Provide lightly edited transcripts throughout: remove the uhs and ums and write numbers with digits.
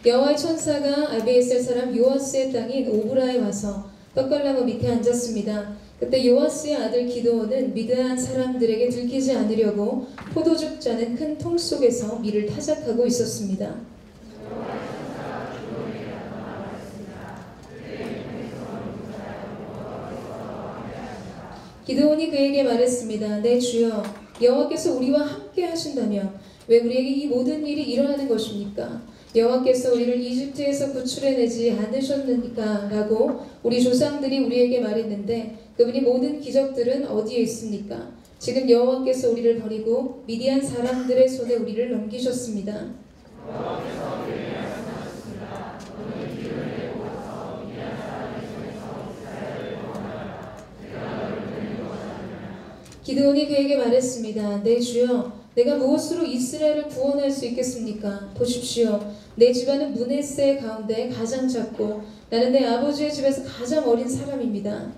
여호와의 천사가 아비에셀 사람 요아스의 땅인 오브라에 와서 떡갈나무 밑에 앉았습니다. 그때 요아스의 아들 기드온은 미드안 사람들에게 들키지 않으려고 포도즙 짜는 큰 통 속에서 밀을 타작하고 있었습니다. 기드온이 그에게 말했습니다. 내 주여, 여호와께서 우리와 함께 하신다면 왜 우리에게 이 모든 일이 일어나는 것입니까? 여호와께서 우리를 이집트에서 구출해내지 않으셨느니까? 라고 우리 조상들이 우리에게 말했는데 그분이 모든 기적들은 어디에 있습니까? 지금 여호와께서 우리를 버리고 미디안 사람들의 손에 우리를 넘기셨습니다. 기드온이 그에게 말했습니다. 내 주여, 내가 무엇으로 이스라엘을 구원할 수 있겠습니까? 보십시오. 내 집안은 므낫세 가운데 가장 작고 나는 내 아버지의 집에서 가장 어린 사람입니다.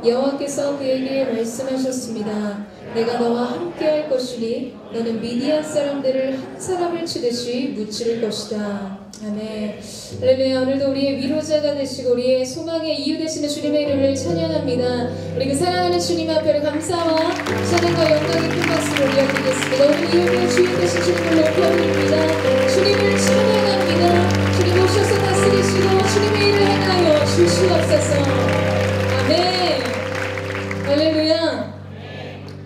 여호와께서 그에게 말씀하셨습니다. 내가 너와 함께할 것이니 너는 미디안 사람들을 한 사람을 치듯이 무찌를 것이다. 아멘. 할렐루야. 오늘도 우리의 위로자가 되시고 우리의 소망의 이유 되시는 주님의 이름을 찬양합니다. 우리 그 사랑하는 주님 앞에 감사와 찬양과 영광의 큰 박수를 올려드리겠습니다. 오늘 이 예배 주인 되신 주님을 높여드립니다. 주님을 찬양합니다. 주님 오셔서 다스리시고 주님의 일을 행하여 주시옵소서. 아멘. 할렐루야.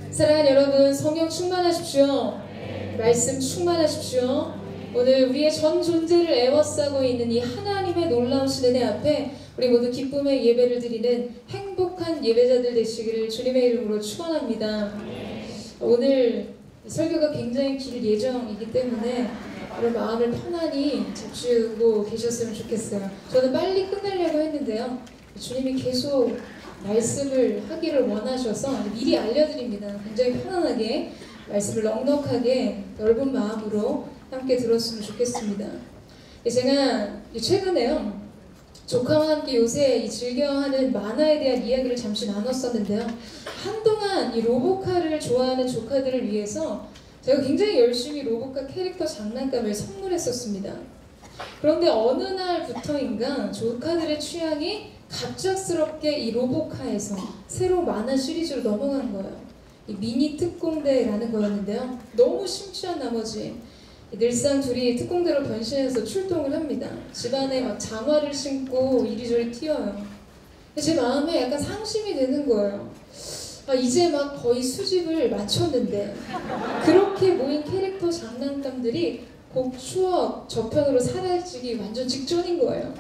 사랑하는 여러분, 성령 충만하십시오. 말씀 충만하십시오. 오늘 우리의 전 존재를 애워싸고 있는 이 하나님의 놀라우신 은혜 앞에 우리 모두 기쁨의 예배를 드리는 행복한 예배자들 되시기를 주님의 이름으로 축원합니다. 오늘 설교가 굉장히 길 예정이기 때문에 여러분 마음을 편안히 잡수고 계셨으면 좋겠어요. 저는 빨리 끝내려고 했는데요. 주님이 계속 말씀을 하기를 원하셔서 미리 알려드립니다. 굉장히 편안하게 말씀을 넉넉하게 넓은 마음으로 함께 들었으면 좋겠습니다. 제가 최근에요, 조카와 함께 요새 이 즐겨하는 만화에 대한 이야기를 잠시 나눴었는데요. 한동안 이 로보카를 좋아하는 조카들을 위해서 제가 굉장히 열심히 로보카 캐릭터 장난감을 선물했었습니다. 그런데 어느 날부터인가 조카들의 취향이 갑작스럽게 이 로보카에서 새로 만화 시리즈로 넘어간 거예요. 이 미니 특공대라는 거였는데요. 너무 심취한 나머지 늘상 둘이 특공대로 변신해서 출동을 합니다. 집안에 막 장화를 신고 이리저리 튀어요. 제 마음에 약간 상심이 되는 거예요. 이제 막 거의 수집을 마쳤는데 그렇게 모인 캐릭터 장난감들이 곧 추억 저편으로 사라지기 완전 직전인 거예요.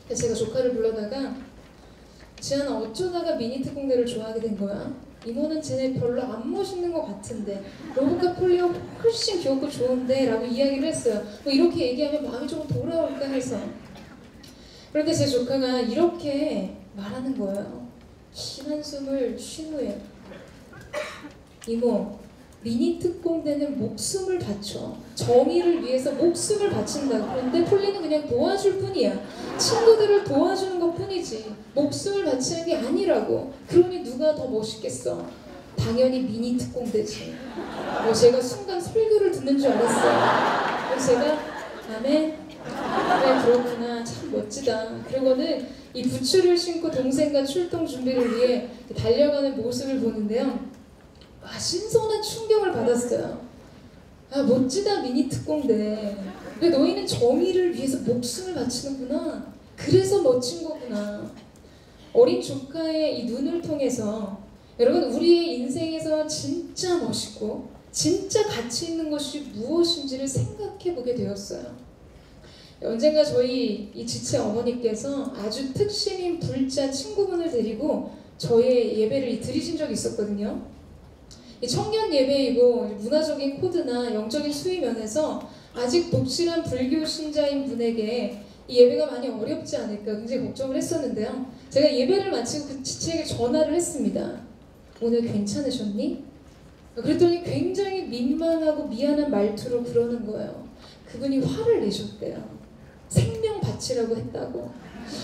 그래서 제가 조카를 불러다가 지안아, 어쩌다가 미니 특공대를 좋아하게 된 거야? 이모는 쟤네 별로 안 멋있는 것 같은데 로보카 폴리오 훨씬 귀엽고 좋은데 라고 이야기를 했어요. 뭐 이렇게 얘기하면 마음이 조금 돌아올까 해서. 그런데 제 조카가 이렇게 말하는 거예요. 긴 한숨을 쉰 후에 이모, 미니 특공대는 목숨을 바쳐. 정의를 위해서 목숨을 바친다. 그런데 폴리는 그냥 도와줄 뿐이야. 친구들을 도와주는 것 뿐이지 목숨을 바치는 게 아니라고. 그러니 누가 더 멋있겠어? 당연히 미니 특공대지. 제가 순간 설교를 듣는 줄 알았어요. 그래서 제가 아멘, 그래 그렇구나, 참 멋지다. 그러고는 이 부츠를 신고 동생과 출동 준비를 위해 달려가는 모습을 보는데요, 신선한 충격을 받았어요. 멋지다 미니 특공대. 근데 너희는 정의를 위해서 목숨을 바치는구나. 그래서 멋진 거구나. 어린 조카의 이 눈을 통해서 여러분, 우리의 인생에서 진짜 멋있고 진짜 가치 있는 것이 무엇인지를 생각해 보게 되었어요. 언젠가 저희 이 지체 어머니께서 아주 특신인 불자 친구분을 데리고 저의 예배를 드리신 적이 있었거든요. 이 청년 예배이고 문화적인 코드나 영적인 수위 면에서 아직 독실한 불교 신자인 분에게 이 예배가 많이 어렵지 않을까 굉장히 걱정을 했었는데요. 제가 예배를 마치고 그 지체에게 전화를 했습니다. 오늘 괜찮으셨니? 그랬더니 굉장히 민망하고 미안한 말투로 그러는 거예요. 그분이 화를 내셨대요. 생명 바치라고 했다고.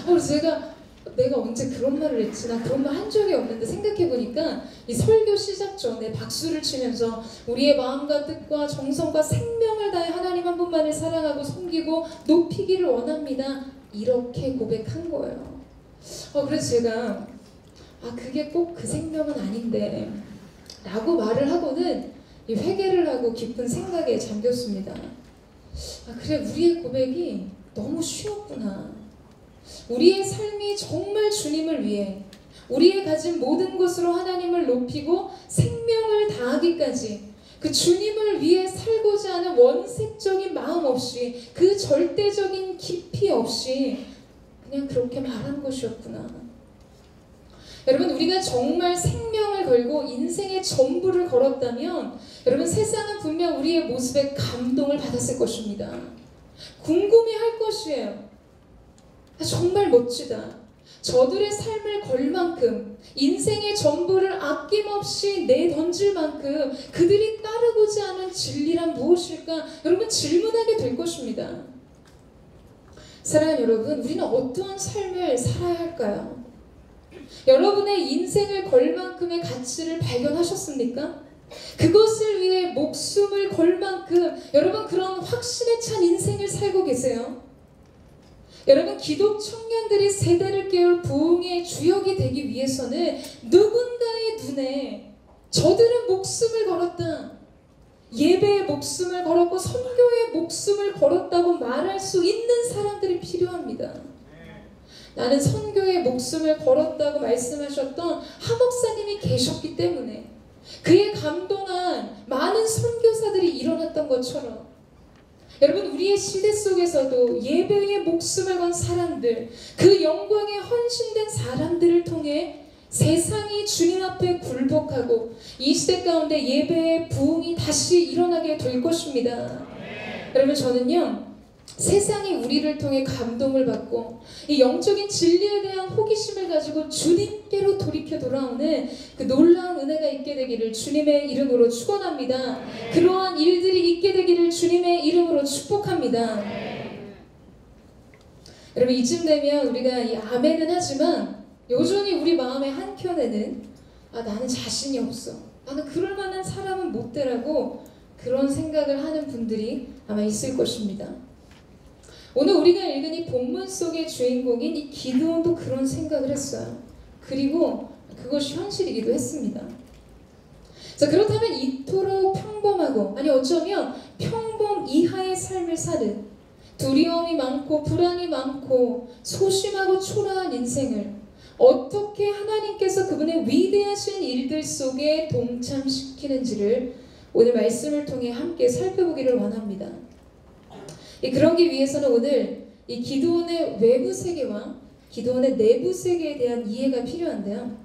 그래서 제가 내가 언제 그런 말을 했지? 나 그런 말 한 적이 없는데 생각해보니까 이 설교 시작 전에 박수를 치면서 우리의 마음과 뜻과 정성과 생명을 다해 하나님 한 분만을 사랑하고 섬기고 높이기를 원합니다. 이렇게 고백한 거예요. 그래서 제가 그게 꼭 그 생명은 아닌데 라고 말을 하고는 이 회개를 하고 깊은 생각에 잠겼습니다. 그래, 우리의 고백이 너무 쉬웠구나. 우리의 삶이 정말 주님을 위해 우리의 가진 모든 것으로 하나님을 높이고 생명을 다하기까지 그 주님을 위해 살고자 하는 원색적인 마음 없이 그 절대적인 깊이 없이 그냥 그렇게 말한 것이었구나. 여러분, 우리가 정말 생명을 걸고 인생의 전부를 걸었다면 여러분, 세상은 분명 우리의 모습에 감동을 받았을 것입니다. 궁금해할 것이에요. 정말 멋지다. 저들의 삶을 걸 만큼 인생의 전부를 아낌없이 내던질 만큼 그들이 따르고자 하는 진리란 무엇일까? 여러분, 질문하게 될 것입니다. 사랑하는 여러분, 우리는 어떠한 삶을 살아야 할까요? 여러분의 인생을 걸 만큼의 가치를 발견하셨습니까? 그것을 위해 목숨을 걸 만큼 여러분 그런 확신에 찬 인생을 살고 계세요? 여러분, 기독 청년들이 세대를 깨울 부흥의 주역이 되기 위해서는 누군가의 눈에 저들은 목숨을 걸었다, 예배에 목숨을 걸었고 선교에 목숨을 걸었다고 말할 수 있는 사람들이 필요합니다. 나는 선교에 목숨을 걸었다고 말씀하셨던 하 목사님이 계셨기 때문에 그에 감동한 많은 선교사들이 일어났던 것처럼 여러분, 우리의 시대 속에서도 예배에 목숨을 건 사람들, 그 영광에 헌신된 사람들을 통해 세상이 주님 앞에 굴복하고 이 시대 가운데 예배의 부흥이 다시 일어나게 될 것입니다. 여러분, 저는요, 세상이 우리를 통해 감동을 받고 이 영적인 진리에 대한 호기심을 가지고 주님께로 돌이켜 돌아오는 그 놀라운 은혜가 있게 되기를 주님의 이름으로 축원합니다. 그러한 일들이 있게 되기를 주님의 이름으로 축복합니다. 여러분, 이쯤 되면 우리가 이 아멘은 하지만 여전히 우리 마음의 한켠에는 나는 자신이 없어, 나는 그럴 만한 사람은 못 되라고 그런 생각을 하는 분들이 아마 있을 것입니다. 오늘 우리가 읽은 이 본문 속의 주인공인 이 기드온도 그런 생각을 했어요. 그리고 그것이 현실이기도 했습니다. 자, 그렇다면 이토록 평범하고, 아니 어쩌면 평범 이하의 삶을 사는, 두려움이 많고 불안이 많고 소심하고 초라한 인생을 어떻게 하나님께서 그분의 위대하신 일들 속에 동참시키는지를 오늘 말씀을 통해 함께 살펴보기를 원합니다. 그러기 위해서는 오늘 이 기드온의 외부 세계와 기드온의 내부 세계에 대한 이해가 필요한데요.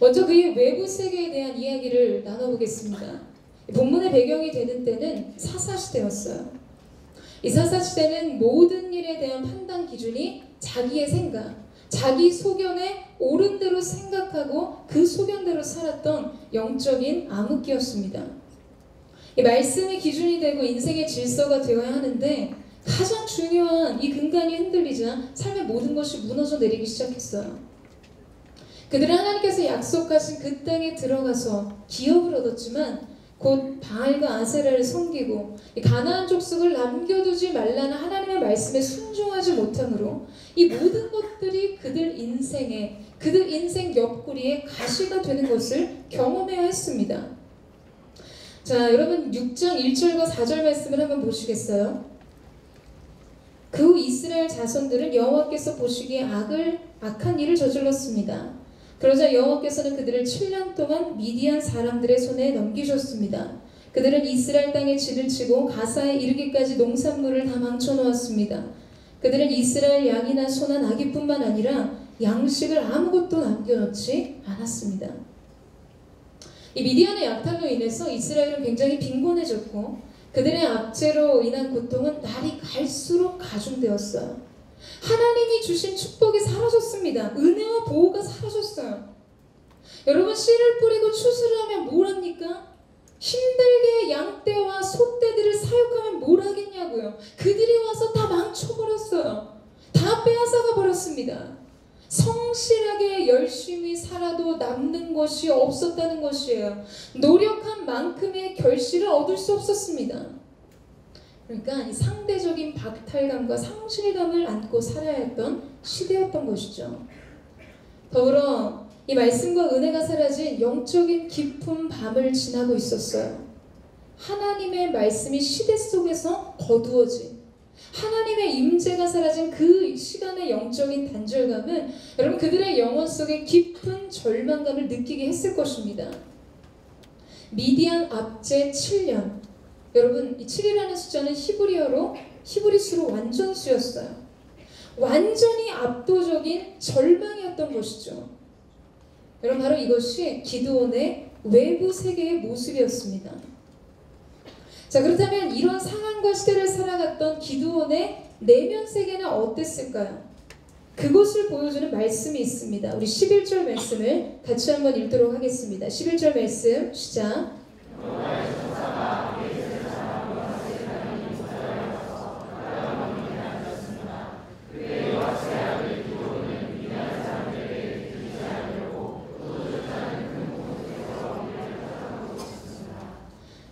먼저 그의 외부 세계에 대한 이야기를 나눠보겠습니다. 본문의 배경이 되는 때는 사사시대였어요. 이 사사시대는 모든 일에 대한 판단 기준이 자기의 생각, 자기 소견에 옳은 대로 생각하고 그 소견대로 살았던 영적인 암흑기였습니다. 이 말씀의 기준이 되고 인생의 질서가 되어야 하는데 가장 중요한 이 근간이 흔들리자 삶의 모든 것이 무너져 내리기 시작했어요. 그들은 하나님께서 약속하신 그 땅에 들어가서 기업을 얻었지만 곧 바알과 아세라를 섬기고 이 가나안 족속을 남겨두지 말라는 하나님의 말씀에 순종하지 못함으로 이 모든 것들이 그들 인생 옆구리에 가시가 되는 것을 경험해야 했습니다. 자, 여러분 6장 1절과 4절 말씀을 한번 보시겠어요? 그 후 이스라엘 자손들은 여호와께서 보시기에 악한 일을 저질렀습니다. 그러자 여호와께서는 그들을 7년 동안 미디안 사람들의 손에 넘기셨습니다. 그들은 이스라엘 땅에 진을 치고 가사에 이르기까지 농산물을 다 망쳐놓았습니다. 그들은 이스라엘 양이나 소나 나귀뿐만 아니라 양식을 아무것도 남겨놓지 않았습니다. 이 미디안의 약탈로 인해서 이스라엘은 굉장히 빈곤해졌고 그들의 압제로 인한 고통은 날이 갈수록 가중되었어요. 하나님이 주신 축복이 사라졌습니다. 은혜와 보호가 사라졌어요. 여러분, 씨를 뿌리고 추수를 하면 뭘 합니까? 힘들게 양떼와 소떼들을 사육하면 뭘 하겠냐고요. 그들이 와서 다 망쳐버렸어요. 다 빼앗아가 버렸습니다. 성 성실하게 열심히 살아도 남는 것이 없었다는 것이에요. 노력한 만큼의 결실을 얻을 수 없었습니다. 그러니까 이 상대적인 박탈감과 상실감을 안고 살아야 했던 시대였던 것이죠. 더불어 이 말씀과 은혜가 사라진 영적인 깊은 밤을 지나고 있었어요. 하나님의 말씀이 시대 속에서 거두어진, 하나님의 임재가 사라진 그 시간의 영적인 단절감은 여러분 그들의 영혼 속에 깊은 절망감을 느끼게 했을 것입니다. 미디안 압제 7년, 여러분 이 7이라는 숫자는 히브리수로 완전수였어요. 완전히 압도적인 절망이었던 것이죠. 여러분 바로 이것이 기드온의 외부 세계의 모습이었습니다. 자, 그렇다면 이런 상황과 시대를 살아갔던 기드온의 내면 세계는 어땠을까요? 그것을 보여주는 말씀이 있습니다. 우리 11절 말씀을 같이 한번 읽도록 하겠습니다. 11절 말씀 시작.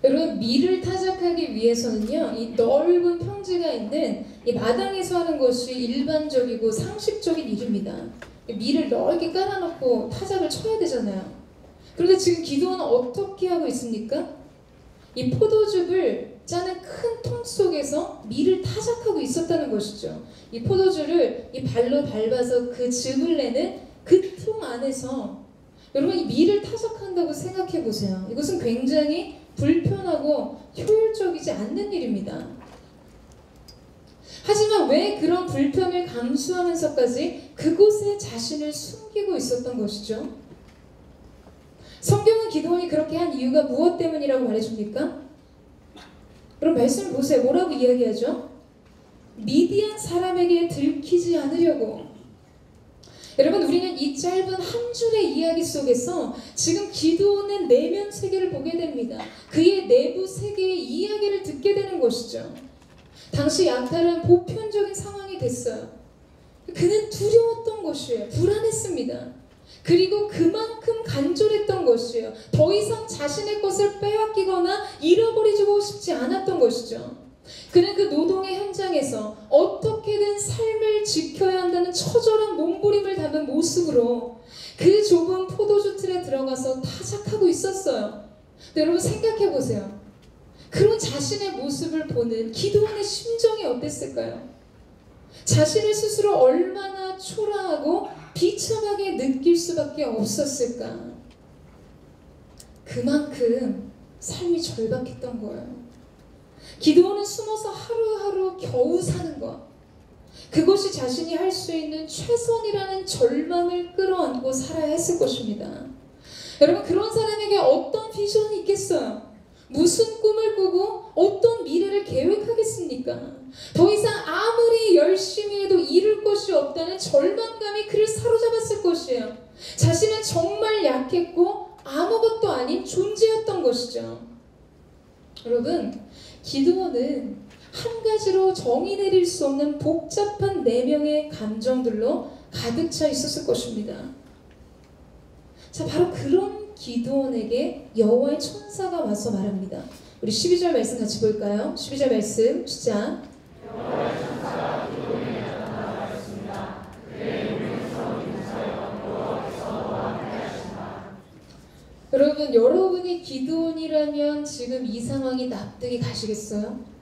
여러분 밀을 타작하기 위해서는요, 이 넓은 평지가 있는 이 마당에서 하는 것이 일반적이고 상식적인 일입니다. 밀을 넓게 깔아놓고 타작을 쳐야 되잖아요. 그런데 지금 기드온은 어떻게 하고 있습니까? 이 포도즙을 짜는 큰 통 속에서 밀을 타작하고 있었다는 것이죠. 이 포도주를 이 발로 밟아서 그 즙을 내는 그 통 안에서 여러분 이 밀을 타작한다고 생각해 보세요. 이것은 굉장히 불편하고 효율적이지 않는 일입니다. 하지만 왜 그런 불편을 감수하면서까지 그곳에 자신을 숨기고 있었던 것이죠? 성경은 기드온이 그렇게 한 이유가 무엇 때문이라고 말해줍니까? 그럼 말씀을 보세요. 뭐라고 이야기하죠? 미디안 사람에게 들키지 않으려고. 여러분 우리는 이 짧은 한 줄의 이야기 속에서 지금 기드온의 내면 세계를 보게 됩니다. 그의 내부 세계의 이야기를 듣게 되는 것이죠. 당시 약탈은 보편적인 상황이 됐어요. 그는 두려웠던 것이에요. 불안했습니다. 그리고 그만큼 간절했던 것이에요. 더 이상 자신의 것을 빼앗기거나 잃어버리고 싶지 않았던 것이죠. 그는 그 노동의 현장에서 어떻게든 삶을 지켜야 한다는 처절한 몸부림을 담은 모습으로 그 좁은 포도주 틀에 들어가서 타작하고 있었어요. 근데 여러분 생각해 보세요. 그런 자신의 모습을 보는 기드온의 심정이 어땠을까요? 자신을 스스로 얼마나 초라하고 비참하게 느낄 수밖에 없었을까? 그만큼 삶이 절박했던 거예요. 기드온은 숨어서 하루하루 겨우 사는 것, 그것이 자신이 할 수 있는 최선이라는 절망을 끌어안고 살아야 했을 것입니다. 여러분 그런 사람에게 어떤 비전이 있겠어요? 무슨 꿈을 꾸고 어떤 미래를 계획하겠습니까? 더 이상 아무리 열심히 해도 이룰 것이 없다는 절망감이 그를 사로잡았을 것이에요. 자신은 정말 약했고 아무것도 아닌 존재였던 것이죠. 여러분 기드온은 한 가지로 정의 내릴 수 없는 복잡한 내면의 감정들로 가득 차 있었을 것입니다. 자, 바로 그런 기드온에게 여호와의 천사가 와서 말합니다. 우리 12절 말씀 같이 볼까요? 12절 말씀 시작. 여호와의 천사가 기드온에게 나타나 말했습니다. 그의 용맹스러운 인사여 여호와께서 너와 함께하신다. 여러분이 기드온이라면 지금 이 상황이 납득이 가시겠어요?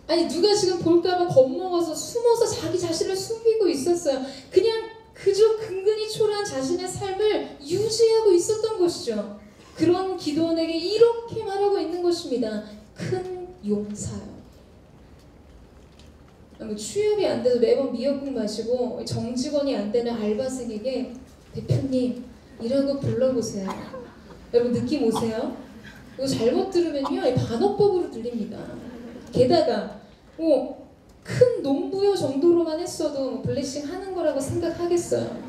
아니 누가 지금 볼까봐 겁먹어서 숨어서 자기 자신을 숨기고 있었어요. 그냥 그저 근근히 초라한 자신의 삶을 유지하고 있었던 것이죠. 그런 기드온에게 이렇게 말하고 있는 것입니다. 큰 용사요. 취업이 안 돼서 매번 미역국 마시고 정직원이 안 되는 알바생에게 대표님 이라고 불러보세요. 여러분 느낌 오세요? 이거 잘못 들으면요 반어법으로 들립니다. 게다가 큰 농부여 정도로만 했어도 블레싱 하는 거라고 생각하겠어요.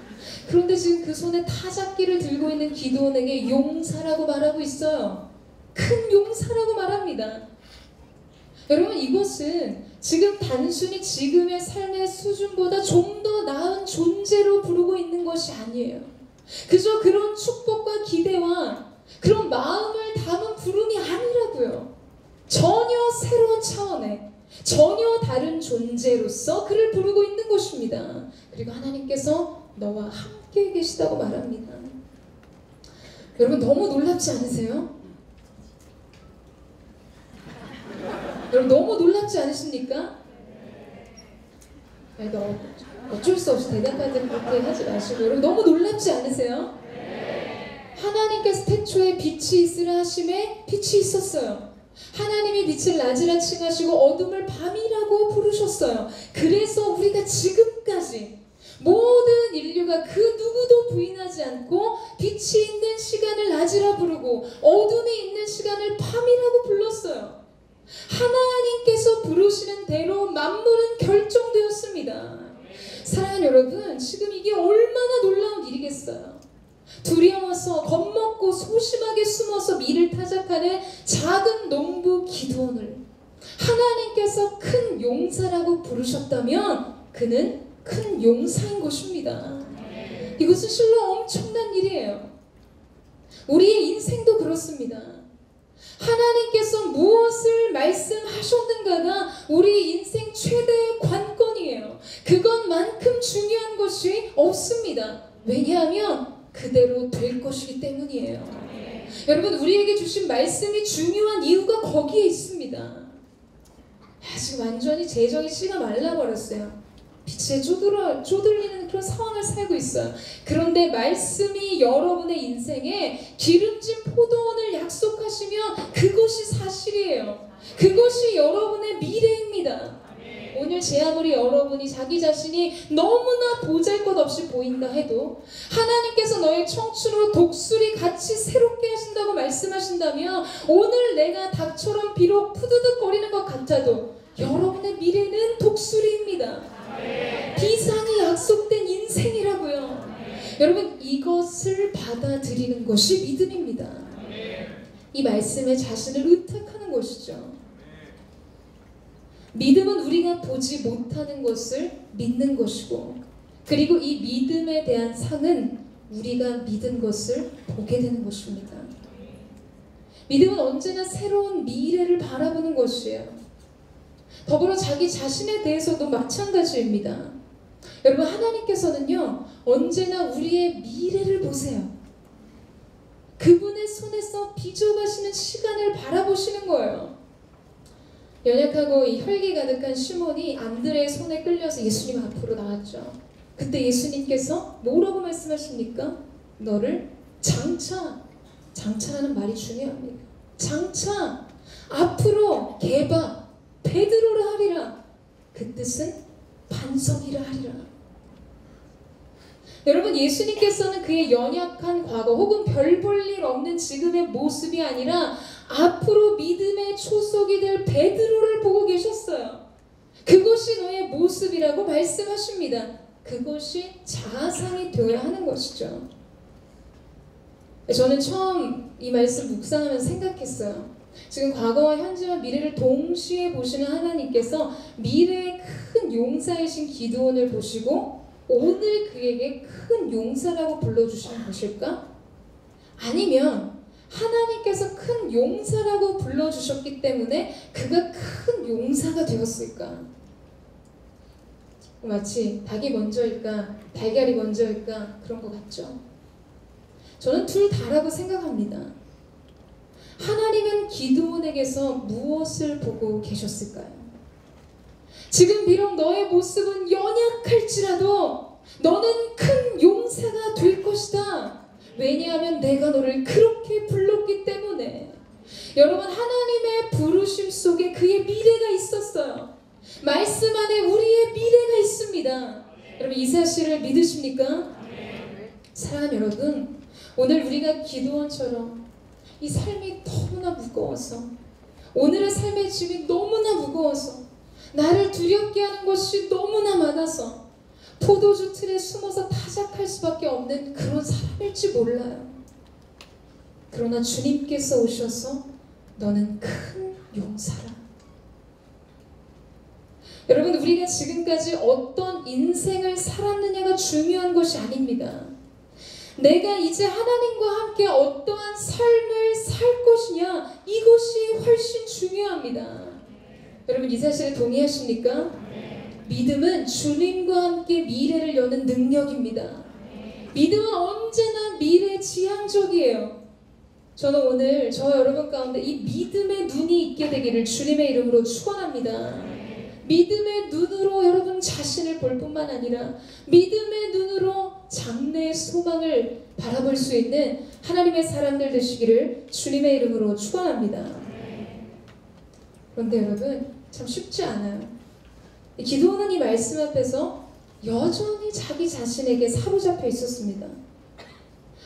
그런데 지금 그 손에 타작기를 들고 있는 기드온에게 용사라고 말하고 있어요. 큰 용사라고 말합니다. 여러분, 이것은 지금 단순히 지금의 삶의 수준보다 좀 더 나은 존재로 부르고 있는 것이 아니에요. 그저 그런 축복과 기대와 그런 마음을 담은 부름이 아니라고요. 전혀 새로운 차원의, 전혀 다른 존재로서 그를 부르고 있는 것입니다. 그리고 하나님께서 너와 함께 계시다고 말합니다. 여러분, 너무 놀랍지 않으세요? 여러분, 너무 놀랍지 않으십니까? 어쩔 수 없이 대답할 때 그렇게 하지 마시고, 여러분, 너무 놀랍지 않으세요? 하나님께서 태초에 빛이 있으라 하심에 빛이 있었어요. 하나님이 빛을 낮이라 칭하시고 어둠을 밤이라고 부르셨어요. 그래서 우리가 지금까지 모든 인류가 그 누구도 부인하지 않고 빛이 있는 시간을 낮이라 부르고 어둠이 있는 시간을 밤이라고 불렀어요. 하나님께서 부르시는 대로 만물은 결정되었습니다. 사랑하는 여러분, 지금 이게 얼마나 놀라운 일이겠어요. 두려워서 겁먹고 소심하게 숨어서 미를 타작하는 작은 농부 기드온을 하나님께서 큰 용사라고 부르셨다면 그는 큰 용사인 것입니다. 이것은 실로 엄청난 일이에요. 우리의 인생도 그렇습니다. 하나님께서 무엇을 말씀하셨는가가 우리 인생 최대의 관건이에요. 그것만큼 중요한 것이 없습니다. 왜냐하면 그대로 될 것이기 때문이에요. 여러분, 우리에게 주신 말씀이 중요한 이유가 거기에 있습니다. 지금 완전히 재정이 씨가 말라버렸어요. 빛에 쪼들리는 그런 상황을 살고 있어요. 그런데 말씀이 여러분의 인생에 기름진 포도원을 약속하시면 그것이 사실이에요. 그것이 여러분의 미래입니다. 오늘 제 아무리 여러분이 자기 자신이 너무나 보잘것없이 보인다 해도 하나님께서 너의 청춘으로 독수리 같이 새롭게 하신다고 말씀하신다면 오늘 내가 닭처럼 비록 푸드득거리는 것 같아도 여러분의 미래는 독수리입니다. 비상이 약속된 인생이라고요. 여러분, 이것을 받아들이는 것이 믿음입니다. 이 말씀에 자신을 의탁하는 것이죠. 믿음은 우리가 보지 못하는 것을 믿는 것이고, 그리고 이 믿음에 대한 상은 우리가 믿은 것을 보게 되는 것입니다. 믿음은 언제나 새로운 미래를 바라보는 것이에요. 더불어 자기 자신에 대해서도 마찬가지입니다. 여러분, 하나님께서는요 언제나 우리의 미래를 보세요. 그분의 손에서 빚어가시는 시간을 바라보시는 거예요. 연약하고 이 혈기 가득한 시몬이 안드레의 손에 끌려서 예수님 앞으로 나왔죠. 그때 예수님께서 뭐라고 말씀하십니까? 너를 장차라는 말이 중요합니다. 장차 앞으로 게바 베드로라 하리라. 그 뜻은 반석이라 하리라. 여러분, 예수님께서는 그의 연약한 과거 혹은 별 볼 일 없는 지금의 모습이 아니라 앞으로 믿음의 초석이 될 베드로를 보고 계셨어요. 그것이 너의 모습이라고 말씀하십니다. 그것이 자아상이 되어야 하는 것이죠. 저는 처음 이 말씀 묵상하면서 생각했어요. 지금 과거와 현재와 미래를 동시에 보시는 하나님께서 미래의 큰 용사이신 기드온을 보시고 오늘 그에게 큰 용사라고 불러주시는 것일까? 아니면 하나님께서 큰 용사라고 불러주셨기 때문에 그가 큰 용사가 되었을까? 마치 닭이 먼저일까 달걀이 먼저일까 그런 것 같죠. 저는 둘 다라고 생각합니다. 하나님은 기드온에게서 무엇을 보고 계셨을까요? 지금 비록 너의 모습은 연약할지라도 너는 큰 용사가 될 것이다. 왜냐하면 내가 너를 그렇게 불렀기 때문에. 여러분, 하나님의 부르심 속에 그의 미래가 있었어요. 말씀 안에 우리의 미래가 있습니다. 여러분, 이 사실을 믿으십니까? 사랑하는 여러분, 오늘 우리가 기드온처럼 이 삶이 너무나 무거워서, 오늘의 삶의 짐이 너무나 무거워서, 나를 두렵게 하는 것이 너무나 많아서 포도주 틀에 숨어서 타작할 수밖에 없는 그런 사람일지 몰라요. 그러나 주님께서 오셔서 너는 큰 용사라, 여러분, 우리가 지금까지 어떤 인생을 살았느냐가 중요한 것이 아닙니다. 내가 이제 하나님과 함께 어떠한 삶을 살 것이냐, 이것이 훨씬 중요합니다. 여러분, 이 사실에 동의하십니까? 믿음은 주님과 함께 미래를 여는 능력입니다. 믿음은 언제나 미래지향적이에요. 저는 오늘 저와 여러분 가운데 이 믿음의 눈이 있게 되기를 주님의 이름으로 축원합니다. 믿음의 눈으로 여러분 자신을 볼 뿐만 아니라 믿음의 눈으로 장래의 소망을 바라볼 수 있는 하나님의 사람들 되시기를 주님의 이름으로 축원합니다. 그런데 여러분, 참 쉽지 않아요. 기도는 이 말씀 앞에서 여전히 자기 자신에게 사로잡혀 있었습니다.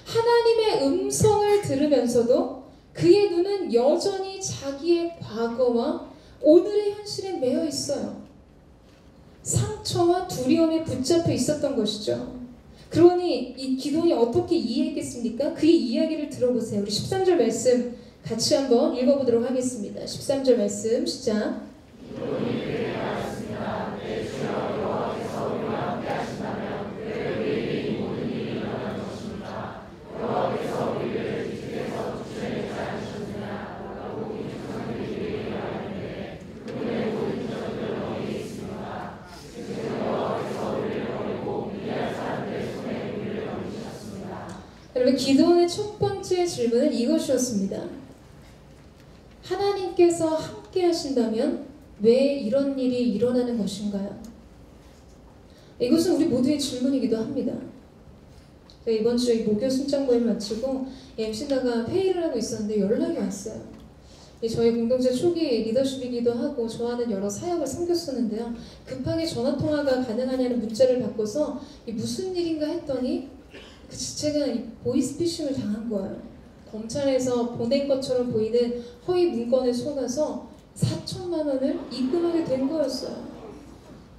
하나님의 음성을 들으면서도 그의 눈은 여전히 자기의 과거와 오늘의 현실에 매여 있어요. 상처와 두려움에 붙잡혀 있었던 것이죠. 그러니 이 기도원이 어떻게 이해했겠습니까? 그의 이야기를 들어보세요. 우리 13절 말씀 같이 한번 읽어보도록 하겠습니다. 13절 말씀 시작. 여러분, 기도원의 첫 번째 질문은 이것이었습니다. 하나님께서 함께 하신다면 왜 이런 일이 일어나는 것인가요? 이것은 우리 모두의 질문이기도 합니다. 이번 주에 목요 순장 모임 마치고 MC다가 회의를 하고 있었는데 연락이 왔어요. 저희 공동체 초기 리더십이기도 하고 좋아하는 여러 사역을 섬겼었는데요. 급하게 전화통화가 가능하냐는 문자를 받고서 무슨 일인가 했더니 제가 보이스피싱을 당한 거예요. 검찰에서 보낸 것처럼 보이는 허위 문건에 속아서 4천만 원을 입금하게 된 거였어요.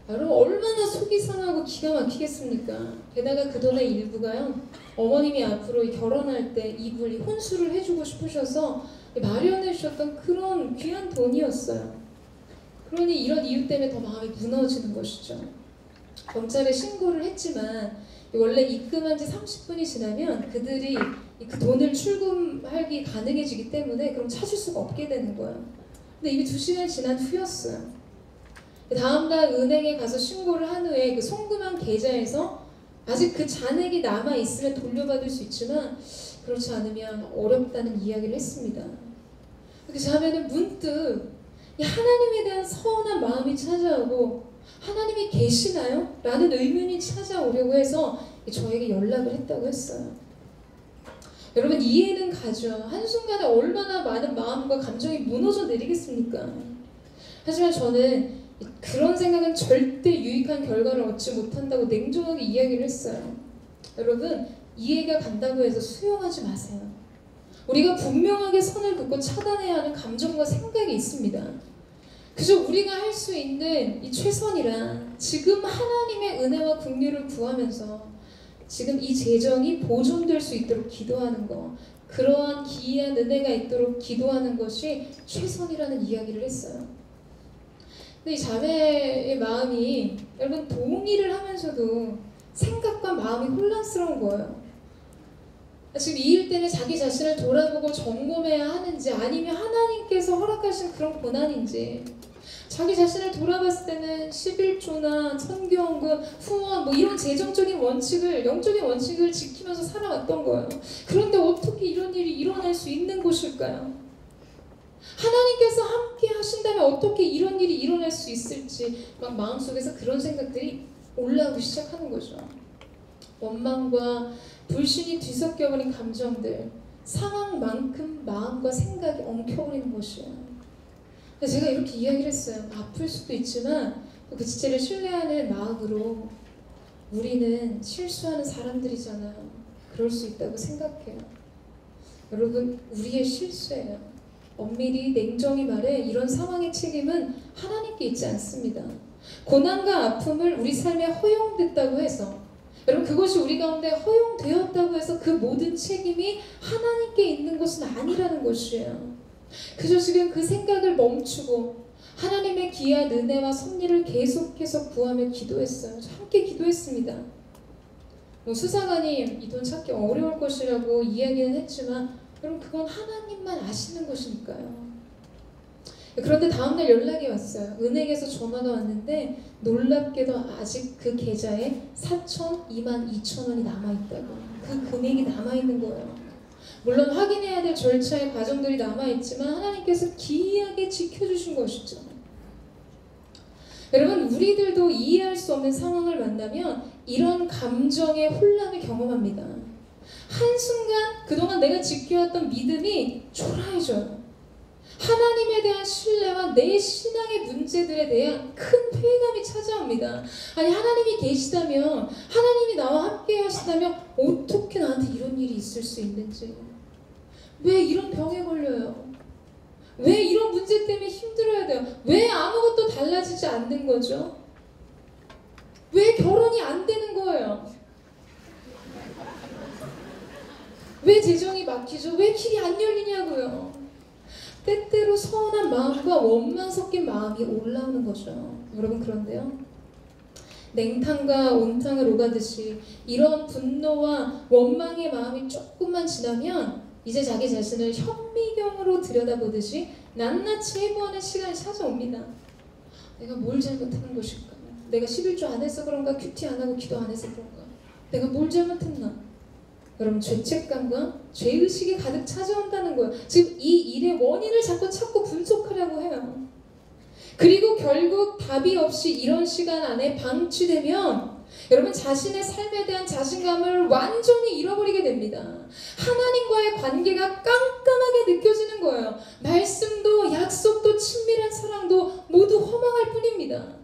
여러분, 얼마나 속이 상하고 기가 막히겠습니까? 게다가 그 돈의 일부가요, 어머님이 앞으로 결혼할 때 이불 혼수를 해주고 싶으셔서 마련해 주셨던 그런 귀한 돈이었어요. 그러니 이런 이유 때문에 더 마음이 무너지는 것이죠. 검찰에 신고를 했지만 원래 입금한 지 30분이 지나면 그들이 그 돈을 출금하기 가능해지기 때문에 그럼 찾을 수가 없게 되는 거예요. 근데 이미 2시간 지난 후였어요. 다음날 은행에 가서 신고를 한 후에 그 송금한 계좌에서 아직 그 잔액이 남아있으면 돌려받을 수 있지만 그렇지 않으면 어렵다는 이야기를 했습니다. 그렇게 자면은 문득 하나님에 대한 서운한 마음이 찾아오고 하나님이 계시나요? 라는 의문이 찾아오려고 해서 저에게 연락을 했다고 했어요. 여러분, 이해는 가죠. 한순간에 얼마나 많은 마음과 감정이 무너져 내리겠습니까? 하지만 저는 그런 생각은 절대 유익한 결과를 얻지 못한다고 냉정하게 이야기를 했어요. 여러분, 이해가 간다고 해서 수용하지 마세요. 우리가 분명하게 선을 긋고 차단해야 하는 감정과 생각이 있습니다. 그저 우리가 할 수 있는 이 최선이란 지금 하나님의 은혜와 긍휼을 구하면서 지금 이 재정이 보존될 수 있도록 기도하는 것, 그러한 기이한 은혜가 있도록 기도하는 것이 최선이라는 이야기를 했어요. 근데 이 자매의 마음이 여러분 동의를 하면서도 생각과 마음이 혼란스러운 거예요. 지금 이 일 때문에 자기 자신을 돌아보고 점검해야 하는지 아니면 하나님께서 허락하신 그런 고난인지, 자기 자신을 돌아봤을 때는 11조나 선교헌금, 후원 이런 재정적인 원칙을, 영적인 원칙을 지키면서 살아왔던 거예요. 그런데 어떻게 이런 일이 일어날 수 있는 것일까요? 하나님께서 함께 하신다면 어떻게 이런 일이 일어날 수 있을지 막 마음속에서 그런 생각들이 올라오기 시작하는 거죠. 원망과 불신이 뒤섞여버린 감정들, 상황만큼 마음과 생각이 엉켜버리는 것이에요. 제가 이렇게 이야기를 했어요. 아플 수도 있지만 그 지체를 신뢰하는 마음으로 우리는 실수하는 사람들이잖아요. 그럴 수 있다고 생각해요. 여러분, 우리의 실수예요. 엄밀히 냉정히 말해 이런 상황의 책임은 하나님께 있지 않습니다. 고난과 아픔을 우리 삶에 허용됐다고 해서, 여러분, 그것이 우리 가운데 허용되었다고 해서 그 모든 책임이 하나님께 있는 것은 아니라는 것이에요. 그저 지금 그 생각을 멈추고 하나님의 귀한 은혜와 섭리를 계속해서 구하며 기도했어요. 함께 기도했습니다. 수사관이 이 돈 찾기 어려울 것이라고 이야기는 했지만 여러분 그건 하나님만 아시는 것이니까요. 그런데 다음날 연락이 왔어요. 은행에서 전화가 왔는데 놀랍게도 아직 그 계좌에 4,022,000원이 남아있다고. 그 금액이 남아있는 거예요. 물론 확인해야 될 절차의 과정들이 남아있지만 하나님께서 기이하게 지켜주신 것이죠. 여러분 우리들도 이해할 수 없는 상황을 만나면 이런 감정의 혼란을 경험합니다. 한순간 그동안 내가 지켜왔던 믿음이 초라해져요. 하나님에 대한 신뢰와 내 신앙의 문제들에 대한 큰 회의감이 찾아옵니다. 아니 하나님이 계시다면, 하나님이 나와 함께 하시다면 어떻게 나한테 이런 일이 있을 수 있는지, 왜 이런 병에 걸려요? 왜 이런 문제 때문에 힘들어야 돼요? 왜 아무것도 달라지지 않는 거죠? 왜 결혼이 안 되는 거예요? 왜 재정이 막히죠? 왜 길이 안 열리냐고요? 때때로 서운한 마음과 원망 섞인 마음이 올라오는 거죠. 여러분 그런데요, 냉탕과 온탕을 오가듯이 이런 분노와 원망의 마음이 조금만 지나면 이제 자기 자신을 현미경으로 들여다보듯이 낱낱이 해부하는 시간이 찾아옵니다. 내가 뭘 잘못하는 것일까? 내가 11조 안 해서 그런가? 큐티 안 하고 기도 안 해서 그런가? 내가 뭘 잘못했나? 여러분 죄책감과 죄의식이 가득 찾아온다는 거예요. 지금 이 일의 원인을 자꾸 분석하려고 해요. 그리고 결국 답이 없이 이런 시간 안에 방치되면 여러분 자신의 삶에 대한 자신감을 완전히 잃어버리게 됩니다. 하나님과의 관계가 깜깜하게 느껴지는 거예요. 말씀도 약속도 친밀한 사랑도 모두 허망할 뿐입니다.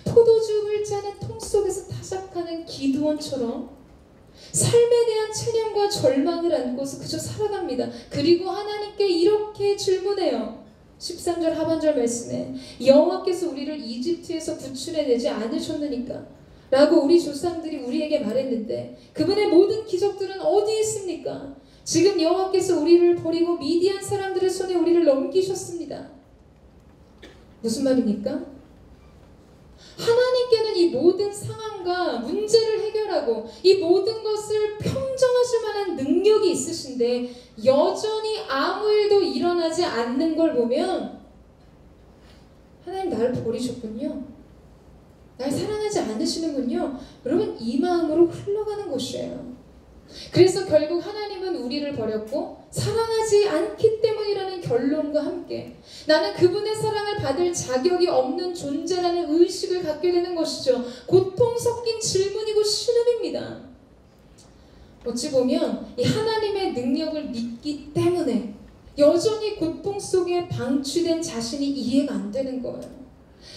포도즙을 짜는 통 속에서 타작하는 기드온처럼 삶에 대한 체념과 절망을 안고서 그저 살아갑니다. 그리고 하나님께 이렇게 질문해요. 13절 하반절 말씀에 여호와께서 우리를 이집트에서 구출해내지 않으셨느니까? 라고 우리 조상들이 우리에게 말했는데 그분의 모든 기적들은 어디에 있습니까? 지금 여호와께서 우리를 버리고 미디안 사람들의 손에 우리를 넘기셨습니다. 무슨 말입니까? 하나님께는 이 모든 상황과 문제를 해결하고 이 모든 것을 평정하실 만한 능력이 있으신데 여전히 아무 일도 일어나지 않는 걸 보면 하나님 나를 버리셨군요. 날 사랑하지 않으시는군요. 여러분 이 마음으로 흘러가는 것이에요. 그래서 결국 하나님은 우리를 버렸고 사랑하지 않기 때문이라는 결론과 함께 나는 그분의 사랑을 받을 자격이 없는 존재라는 의식을 갖게 되는 것이죠. 고통 섞인 질문이고 신음입니다. 어찌 보면 이 하나님의 능력을 믿기 때문에 여전히 고통 속에 방치된 자신이 이해가 안 되는 거예요.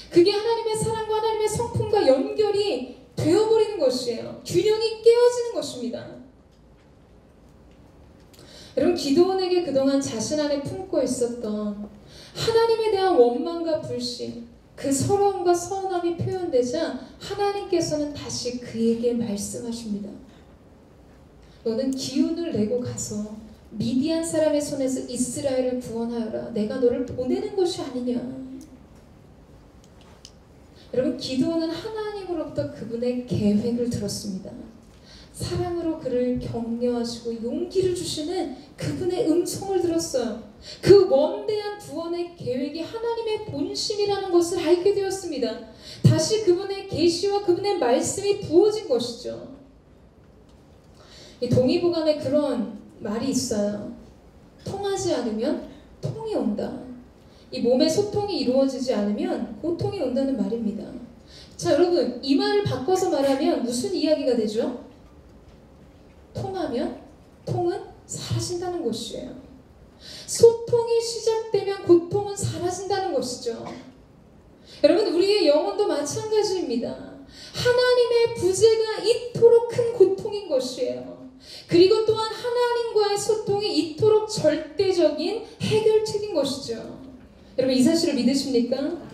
그게 하나님의 사랑과 하나님의 성품과 연결이 되어버리는 것이에요. 균형이 깨어지는 것입니다. 여러분 기드온에게 그동안 자신 안에 품고 있었던 하나님에 대한 원망과 불신, 그 서러움과 서운함이 표현되자 하나님께서는 다시 그에게 말씀하십니다. 너는 기운을 내고 가서 미디안 사람의 손에서 이스라엘을 구원하여라. 내가 너를 보내는 것이 아니냐. 여러분 기드온은 하나님으로부터 그분의 계획을 들었습니다. 사랑으로 그를 격려하시고 용기를 주시는 그분의 음성을 들었어요. 그 원대한 구원의 계획이 하나님의 본심이라는 것을 알게 되었습니다. 다시 그분의 계시와 그분의 말씀이 부어진 것이죠. 이 동의보감에 그런 말이 있어요. 통하지 않으면 통이 온다. 이 몸의 소통이 이루어지지 않으면 고통이 온다는 말입니다. 자 여러분 이 말을 바꿔서 말하면 무슨 이야기가 되죠? 통하면 통은 사라진다는 것이에요. 소통이 시작되면 고통은 사라진다는 것이죠. 여러분 우리의 영혼도 마찬가지입니다. 하나님의 부재가 이토록 큰 고통인 것이에요. 그리고 또한 하나님과의 소통이 이토록 절대적인 해결책인 것이죠. 여러분 이 사실을 믿으십니까?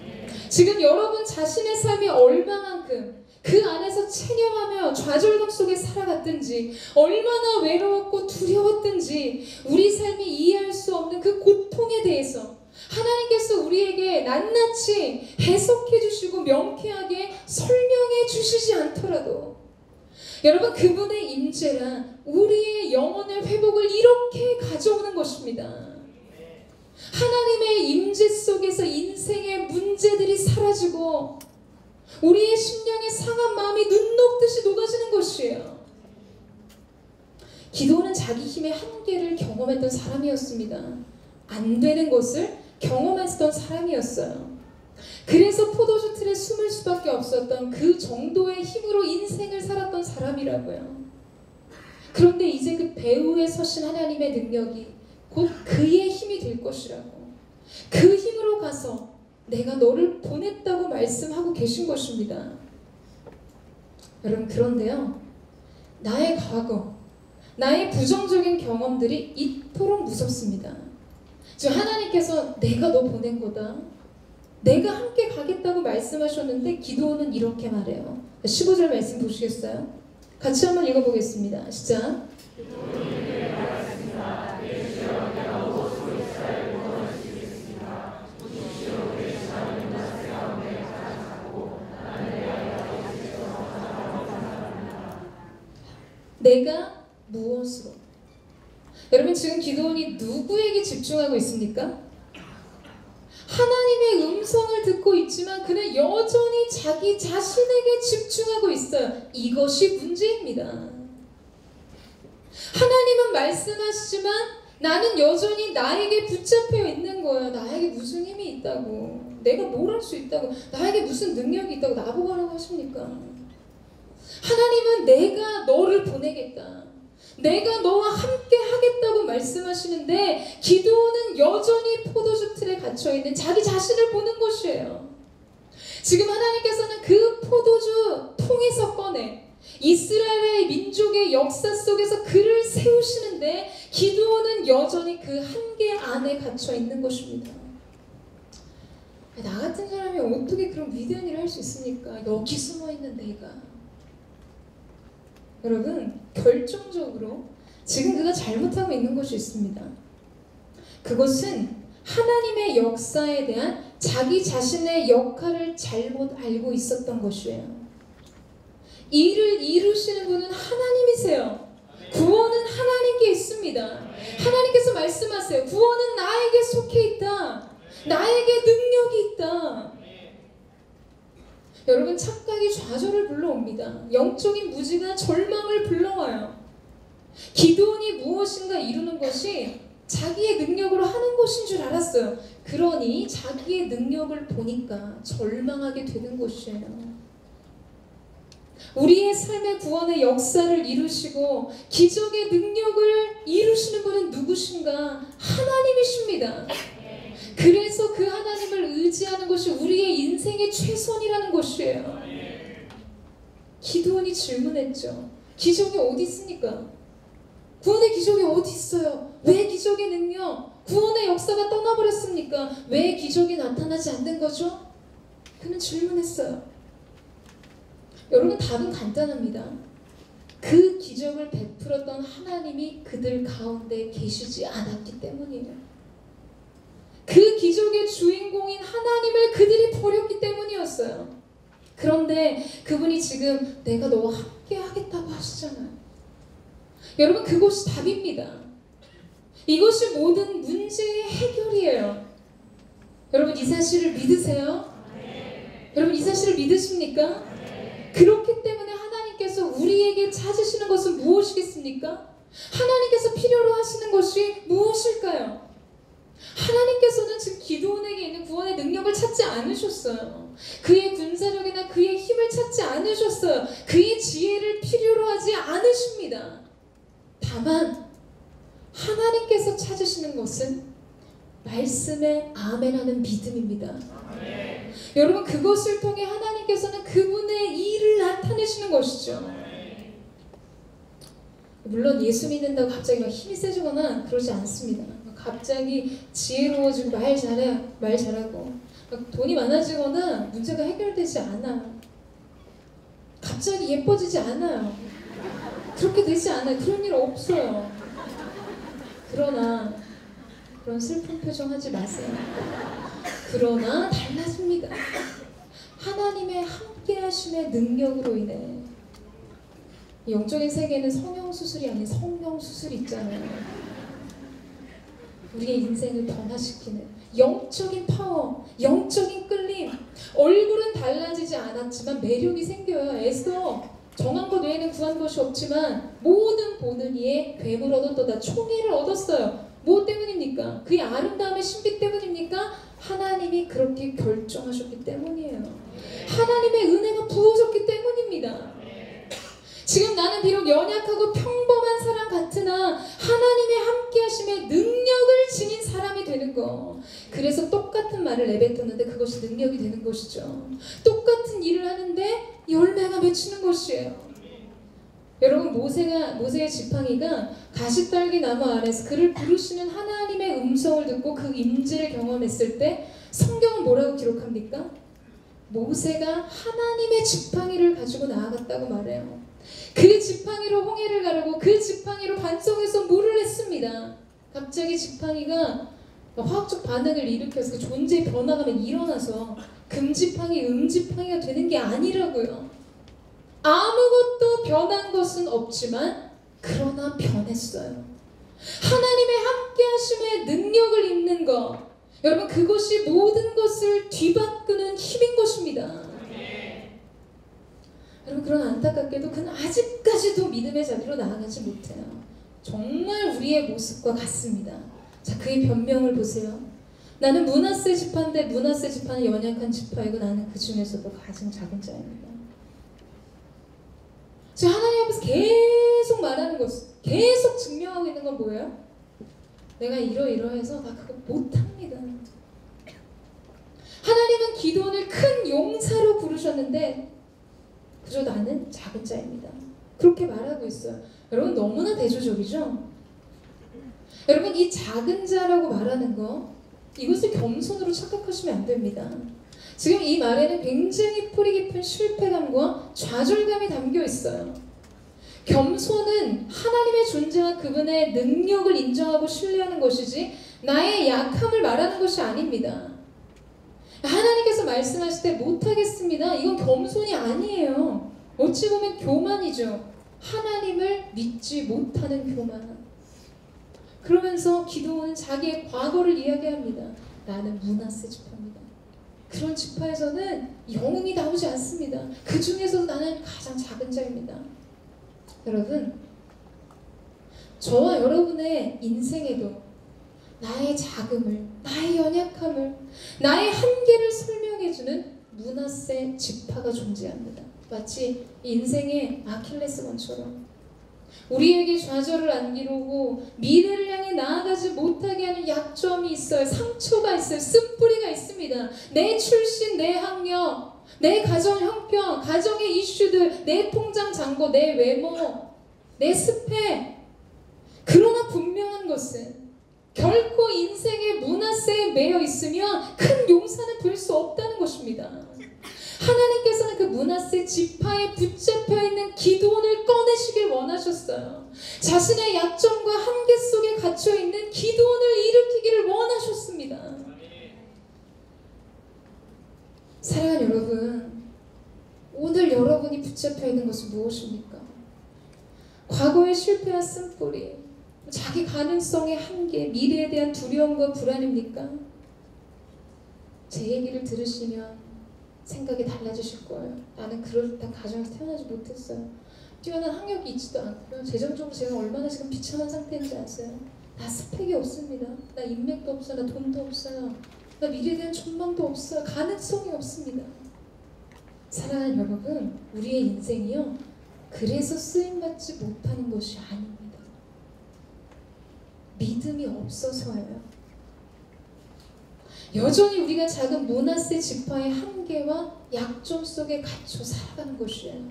지금 여러분 자신의 삶이 얼마만큼 그 안에서 체념하며 좌절감 속에 살아갔든지 얼마나 외로웠고 두려웠든지 우리 삶이 이해할 수 없는 그 고통에 대해서 하나님께서 우리에게 낱낱이 해석해 주시고 명쾌하게 설명해 주시지 않더라도 여러분, 그분의 임재란 우리의 영혼의 회복을 이렇게 가져오는 것입니다. 하나님의 임재 속에서 인생의 문제들이 사라지고 우리의 심령의 상한 마음이 눈 녹듯이 녹아지는 것이에요. 기도는 자기 힘의 한계를 경험했던 사람이었습니다. 안 되는 것을 경험했던 사람이었어요. 그래서 포도주 틀에 숨을 수밖에 없었던 그 정도의 힘으로 인생을 살았던 사람이라고요. 그런데 이제 그 배후에 서신 하나님의 능력이 곧 그의 힘이 될 것이라고, 그 힘으로 가서 내가 너를 보냈다고 말씀하고 계신 것입니다. 여러분, 그런데요, 나의 과거, 나의 부정적인 경험들이 이토록 무섭습니다. 지금 하나님께서 내가 너 보낸 거다, 내가 함께 가겠다고 말씀하셨는데 기도는 이렇게 말해요. 15절 말씀 보시겠어요? 같이 한번 읽어보겠습니다. 시작. 내가 무엇으로? 여러분, 지금 기도원이 누구에게 집중하고 있습니까? 하나님의 음성을 듣고 있지만 그는 여전히 자기 자신에게 집중하고 있어요. 이것이 문제입니다. 하나님은 말씀하시지만 나는 여전히 나에게 붙잡혀 있는 거예요. 나에게 무슨 힘이 있다고, 내가 뭘 할 수 있다고, 나에게 무슨 능력이 있다고 나보고 하라고 하십니까? 하나님은 내가 너를 보내겠다, 내가 너와 함께 하겠다고 말씀하시는데 기도는 여전히 포도주 틀에 갇혀있는 자기 자신을 보는 것이에요. 지금 하나님께서는 그 포도주 통에서 꺼내 이스라엘의 민족의 역사 속에서 그를 세우시는데 기도는 여전히 그 한계 안에 갇혀있는 것입니다. 나 같은 사람이 어떻게 그런 위대한 일을 할 수 있습니까? 여기 숨어있는 내가. 여러분, 결정적으로 지금 그가 잘못하고 있는 것이 있습니다. 그것은 하나님의 역사에 대한 자기 자신의 역할을 잘못 알고 있었던 것이에요. 이를 이루시는 분은 하나님이세요. 구원은 하나님께 있습니다. 하나님께서 말씀하세요. 구원은 나에게 속해 있다, 나에게 능력이 있다. 여러분, 착각이 좌절을 불러옵니다. 영적인 무지가 절망을 불러와요. 기도원이 무엇인가 이루는 것이 자기의 능력으로 하는 것인 줄 알았어요. 그러니 자기의 능력을 보니까 절망하게 되는 것이에요. 우리의 삶의 구원의 역사를 이루시고 기적의 능력을 이루시는 분은 누구신가? 하나님이십니다. 그래서 그 하나님을 의지하는 것이 우리의 인생의 최선이라는 것이에요. 기도원이 질문했죠. 기적이 어디 있습니까? 구원의 기적이 어디 있어요? 왜 기적의 능력, 구원의 역사가 떠나버렸습니까? 왜 기적이 나타나지 않는 거죠? 그는 질문했어요. 여러분, 답은 간단합니다. 그 기적을 베풀었던 하나님이 그들 가운데 계시지 않았기 때문이에요. 그 기적의 주인공인 하나님을 그들이 버렸기 때문이었어요. 그런데 그분이 지금 내가 너와 함께 하겠다고 하시잖아요. 여러분, 그것이 답입니다. 이것이 모든 문제의 해결이에요. 여러분, 이 사실을 믿으세요? 여러분, 이 사실을 믿으십니까? 그렇기 때문에 하나님께서 우리에게 찾으시는 것은 무엇이겠습니까? 하나님께서 필요로 하시는 것이 무엇일까요? 하나님께서는 지금 기도원에게 있는 구원의 능력을 찾지 않으셨어요. 그의 군사력이나 그의 힘을 찾지 않으셨어요. 그의 지혜를 필요로 하지 않으십니다. 다만 하나님께서 찾으시는 것은 말씀에 아멘하는 믿음입니다. 여러분, 그것을 통해 하나님께서는 그분의 일을 나타내시는 것이죠. 물론 예수 믿는다고 갑자기 막 힘이 세지거나 그러지 않습니다. 갑자기 지혜로워지고 말 잘하고 돈이 많아지거나 문제가 해결되지 않아요. 갑자기 예뻐지지 않아요. 그렇게 되지 않아요. 그런 일 없어요. 그러나 그런 슬픈 표정 하지 마세요. 그러나 달라집니다. 하나님의 함께하심의 능력으로 인해 영적인 세계는 성형수술이 아닌 성령수술이 있잖아요. 우리의 인생을 변화시키는 영적인 파워, 영적인 끌림. 얼굴은 달라지지 않았지만 매력이 생겨요. 에스더 정한 것 외에는 구한 것이 없지만 모든 보는 이에 괴물 얻었도다. 총애를 얻었어요. 뭐 때문입니까? 그의 아름다움의 신비 때문입니까? 하나님이 그렇게 결정하셨기 때문이에요. 하나님의 은혜가 부어졌기 때문입니다. 지금 나는 비록 연약하고 평범한 사람 같으나 하나님의 함께하심의 능력을 지닌 사람이 되는 거. 그래서 똑같은 말을 내뱉었는데 그것이 능력이 되는 것이죠. 똑같은 일을 하는데 열매가 맺히는 것이에요. 여러분, 모세의 지팡이가 가시떨기 나무 아래서 그를 부르시는 하나님의 음성을 듣고 그 임재를 경험했을 때 성경은 뭐라고 기록합니까? 모세가 하나님의 지팡이를 가지고 나아갔다고 말해요. 그 지팡이로 홍해를 가르고 그 지팡이로 반석에서 물을 냈습니다. 갑자기 지팡이가 화학적 반응을 일으켜서 그 존재의 변화가 일어나서 금지팡이, 음지팡이가 되는 게 아니라고요. 아무것도 변한 것은 없지만 그러나 변했어요. 하나님의 함께하심의 능력을 입는 것, 여러분, 그것이 모든 것을 뒤바꾸는 힘인 것입니다. 여러분, 그런 안타깝게도 그는 아직까지도 믿음의 자리로 나아가지 못해요. 정말 우리의 모습과 같습니다. 자, 그의 변명을 보세요. 나는 므낫세 지파인데 므낫세 지파는 연약한 지파이고 나는 그 중에서도 가장 작은 자입니다. 지금 하나님 앞에서 계속 말하는 것, 계속 증명하고 있는 건 뭐예요? 내가 이러이러해서 나 그거 못합니다. 하나님은 기도원을 큰 용사로 부르셨는데 그저 나는 작은 자입니다. 그렇게 말하고 있어요. 여러분, 너무나 대조적이죠? 여러분, 이 작은 자라고 말하는 거, 이것을 겸손으로 착각하시면 안 됩니다. 지금 이 말에는 굉장히 뿌리 깊은 실패감과 좌절감이 담겨 있어요. 겸손은 하나님의 존재와 그분의 능력을 인정하고 신뢰하는 것이지 나의 약함을 말하는 것이 아닙니다. 하나님께서 말씀하실 때 못하겠습니다. 이건 겸손이 아니에요. 어찌 보면 교만이죠. 하나님을 믿지 못하는 교만. 그러면서 기도원은 자기의 과거를 이야기합니다. 나는 므낫세 지파입니다. 그런 지파에서는 영웅이 나오지 않습니다. 그 중에서도 나는 가장 작은 자입니다. 여러분, 저와 여러분의 인생에도 나의 작음을, 나의 연약함을, 나의 한계를 설명해주는 므낫세 지파가 존재합니다. 마치 인생의 아킬레스건처럼 우리에게 좌절을 안기르고 미래를 향해 나아가지 못하게 하는 약점이 있어요. 상처가 있어요. 쓴뿌리가 있습니다. 내 출신, 내 학력, 내 가정 형편, 가정의 이슈들, 내 통장 잔고, 내 외모, 내 스펙. 그러나 분명한 것은 결코 인생의 므낫세에 매여 있으면 큰 용사는 될 수 없다는 것입니다. 하나님께서는 그 므낫세 지파에 붙잡혀 있는 기드온을 꺼내시길 원하셨어요. 자신의 약점과 한계 속에 갇혀 있는 기드온을 일으키기를 원하셨습니다. 사랑하는 여러분, 오늘 여러분이 붙잡혀 있는 것은 무엇입니까? 과거의 실패와 쓴뿌리, 자기 가능성의 한계, 미래에 대한 두려움과 불안입니까? 제 얘기를 들으시면 생각이 달라지실 거예요. 나는 그럴듯한 가정에서 태어나지 못했어요. 뛰어난 학력이 있지도 않고요. 재정적으로 제가 얼마나 지금 비참한 상태인지 아세요? 나 스펙이 없습니다. 나 인맥도 없어요. 나 돈도 없어요. 나 미래에 대한 전망도 없어요. 가능성이 없습니다. 사랑하는 여러분, 우리의 인생이요, 그래서 쓰임받지 못하는 것이 아닙니다. 믿음이 없어서예요. 여전히 우리가 작은 므낫세 지파의 한계와 약점 속에 갇혀 살아가는 것이에요.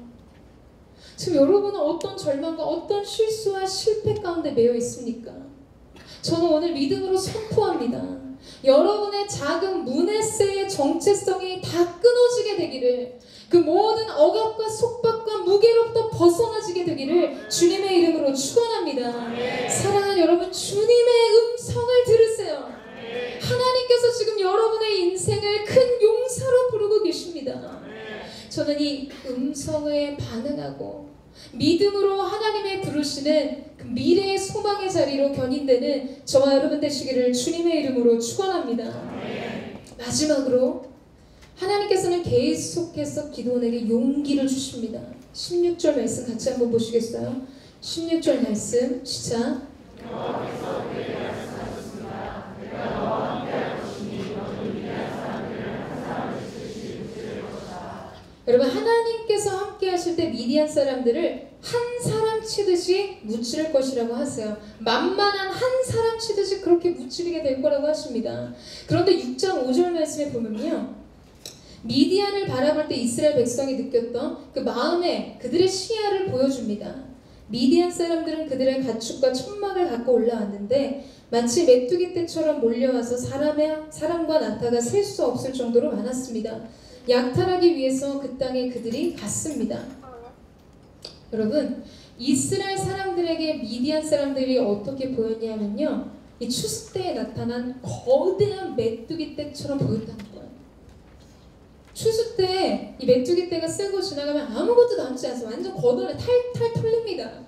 지금 여러분은 어떤 절망과 어떤 실수와 실패 가운데 매여 있습니까? 저는 오늘 믿음으로 선포합니다. 여러분의 작은 므낫세의 정체성이 다 끊어지게 되기를, 그 모든 억압과 속박과 무게로부터 벗어나지게 되기를 주님의 이름으로 축원합니다. 사랑하는 여러분, 주님의 음성을 들으세요. 하나님께서 지금 여러분의 인생을 큰 용사로 부르고 계십니다. 저는 이 음성에 반응하고 믿음으로 하나님의 부르시는 그 미래의 소망의 자리로 견인되는 저와 여러분 되시기를 주님의 이름으로 축원합니다. 마지막으로 하나님께서는 계속해서 기도원에게 용기를 주십니다. 16절 말씀 같이 한번 보시겠어요? 16절 말씀 시작. 여러분, 하나님께서 함께 하실 때 미디안 사람들을 한 사람 치듯이 무찌를 것이라고 하세요. 만만한 한 사람 치듯이 그렇게 무찌르게 될 거라고 하십니다. 그런데 6장 5절 말씀에 보면요, 미디안을 바라볼 때 이스라엘 백성이 느꼈던 그 마음에 그들의 시야를 보여줍니다. 미디안 사람들은 그들의 가축과 천막을 갖고 올라왔는데 마치 메뚜기 떼처럼 몰려와서 사람과 나타가 셀 수 없을 정도로 많았습니다. 약탈하기 위해서 그 땅에 그들이 갔습니다. 여러분, 이스라엘 사람들에게 미디안 사람들이 어떻게 보였냐면요, 이 추수 때에 나타난 거대한 메뚜기 떼처럼 보였다는 거예요. 추수 때 이 메뚜기 떼가 쓸고 지나가면 아무것도 남지 않아서 완전 걷어내 탈탈 털립니다.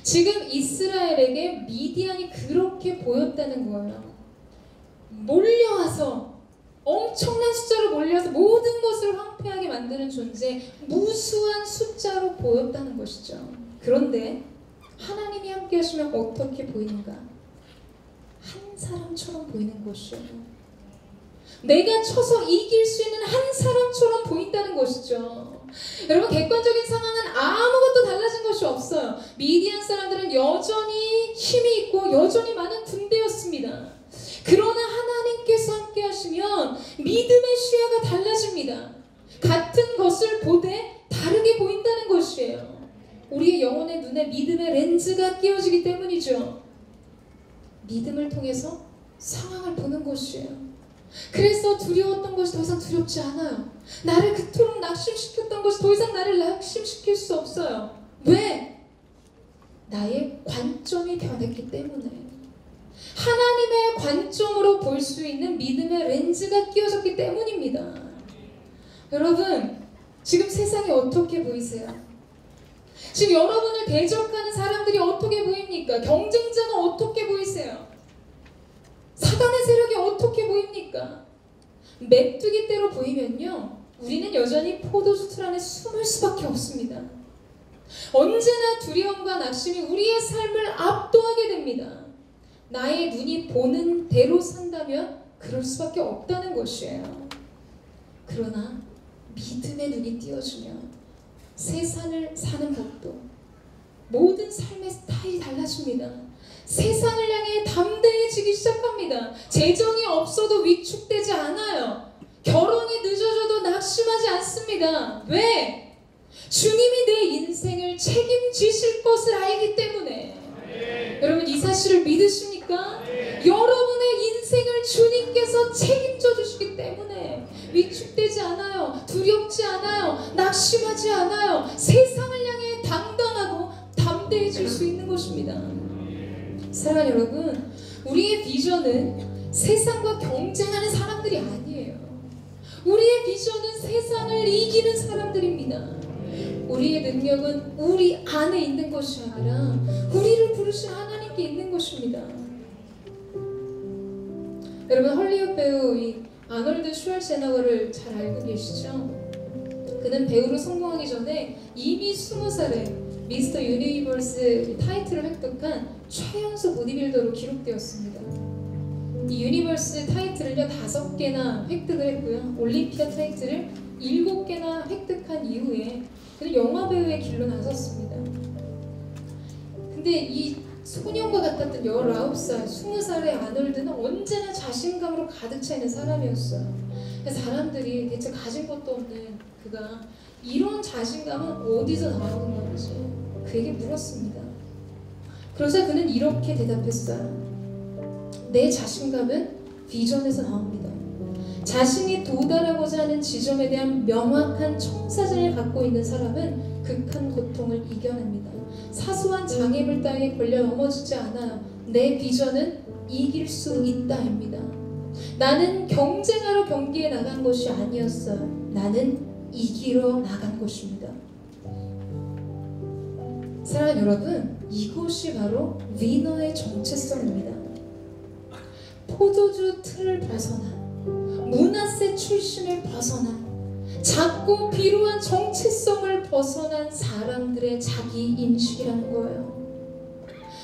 지금 이스라엘에게 미디안이 그렇게 보였다는 거예요. 몰려와서 엄청난 숫자로 몰려서 모든 것을 황폐하게 만드는 존재, 무수한 숫자로 보였다는 것이죠. 그런데 하나님이 함께 하시면 어떻게 보이는가? 한 사람처럼 보이는 것이요. 내가 쳐서 이길 수 있는 한 사람처럼 보인다는 것이죠. 여러분, 객관적인 상황은 아무것도 달라진 것이 없어요. 미디안 사람들은 여전히 힘이 있고 여전히 많은 군대였습니다. 그러나 하나님께서 함께 하시면 믿음의 시야가 달라집니다. 같은 것을 보되 다르게 보인다는 것이에요. 우리의 영혼의 눈에 믿음의 렌즈가 끼워지기 때문이죠. 믿음을 통해서 상황을 보는 것이에요. 그래서 두려웠던 것이 더 이상 두렵지 않아요. 나를 그토록 낙심시켰던 것이 더 이상 나를 낙심시킬 수 없어요. 왜? 나의 관점이 변했기 때문에. 하나님의 관점으로 볼 수 있는 믿음의 렌즈가 끼워졌기 때문입니다. 여러분, 지금 세상이 어떻게 보이세요? 지금 여러분을 대적하는 사람들이 어떻게 보입니까? 경쟁자가 어떻게 보이세요? 사단의 세력이 어떻게 보입니까? 메뚜기 떼로 보이면요, 우리는 여전히 포도주 틀 안에 숨을 수밖에 없습니다. 언제나 두려움과 낙심이 우리의 삶을 압도하게 됩니다. 나의 눈이 보는 대로 산다면 그럴 수밖에 없다는 것이에요. 그러나 믿음의 눈이 띄어주면 세상을 사는 법도, 모든 삶의 스타일이 달라집니다. 세상을 향해 담대해지기 시작합니다. 재정이 없어도 위축되지 않아요. 결혼이 늦어져도 낙심하지 않습니다. 왜? 주님이 내 인생을 책임지실 것을 알기 때문에. 여러분, 이 사실을 믿으십니까? 여러분의 인생을 주님께서 책임져 주시기 때문에 위축되지 않아요. 두렵지 않아요. 낙심하지 않아요. 세상을 향해 당당하고 담대해질 수 있는 것입니다. 사랑하는 여러분, 우리의 비전은 세상과 경쟁하는 사람들이 아니에요. 우리의 비전은 세상을 이기는 사람들입니다. 우리의 능력은 우리 안에 있는 것이 아니라 우리를 부르신 하나님께 있는 것입니다. 여러분, 헐리우드 배우 이 아놀드 슈왈제네거를 잘 알고 계시죠? 그는 배우로 성공하기 전에 이미 20살에 미스터 유니버스 타이틀을 획득한 최연소 보디빌더로 기록되었습니다. 이 유니버스 타이틀을요 5개나 획득을 했고요, 올림피아 타이틀을 7개나 획득한 이후에 그는 영화배우의 길로 나섰습니다. 근데 이 소년과 같았던 19살, 20살의 아놀드는 언제나 자신감으로 가득 차 있는 사람이었어요. 사람들이 대체 가진 것도 없는 그가 이런 자신감은 어디서 나오는 건지 그에게 물었습니다. 그러자 그는 이렇게 대답했어요. 내 자신감은 비전에서 나옵니다. 자신이 도달하고자 하는 지점에 대한 명확한 청사진을 갖고 있는 사람은 극한 고통을 이겨냅니다. 사소한 장애물 따위에 걸려 넘어지지 않아요. 내 비전은 이길 수 있다입니다. 나는 경쟁하러 경기에 나간 것이 아니었어요. 나는 이기러 나간 것입니다. 사랑하는 여러분, 이것이 바로 위너의 정체성입니다. 포도주 틀을 벗어나 문화세 출신을 벗어난 작고 비루한 정체성을 벗어난 사람들의 자기 인식이라는 거예요.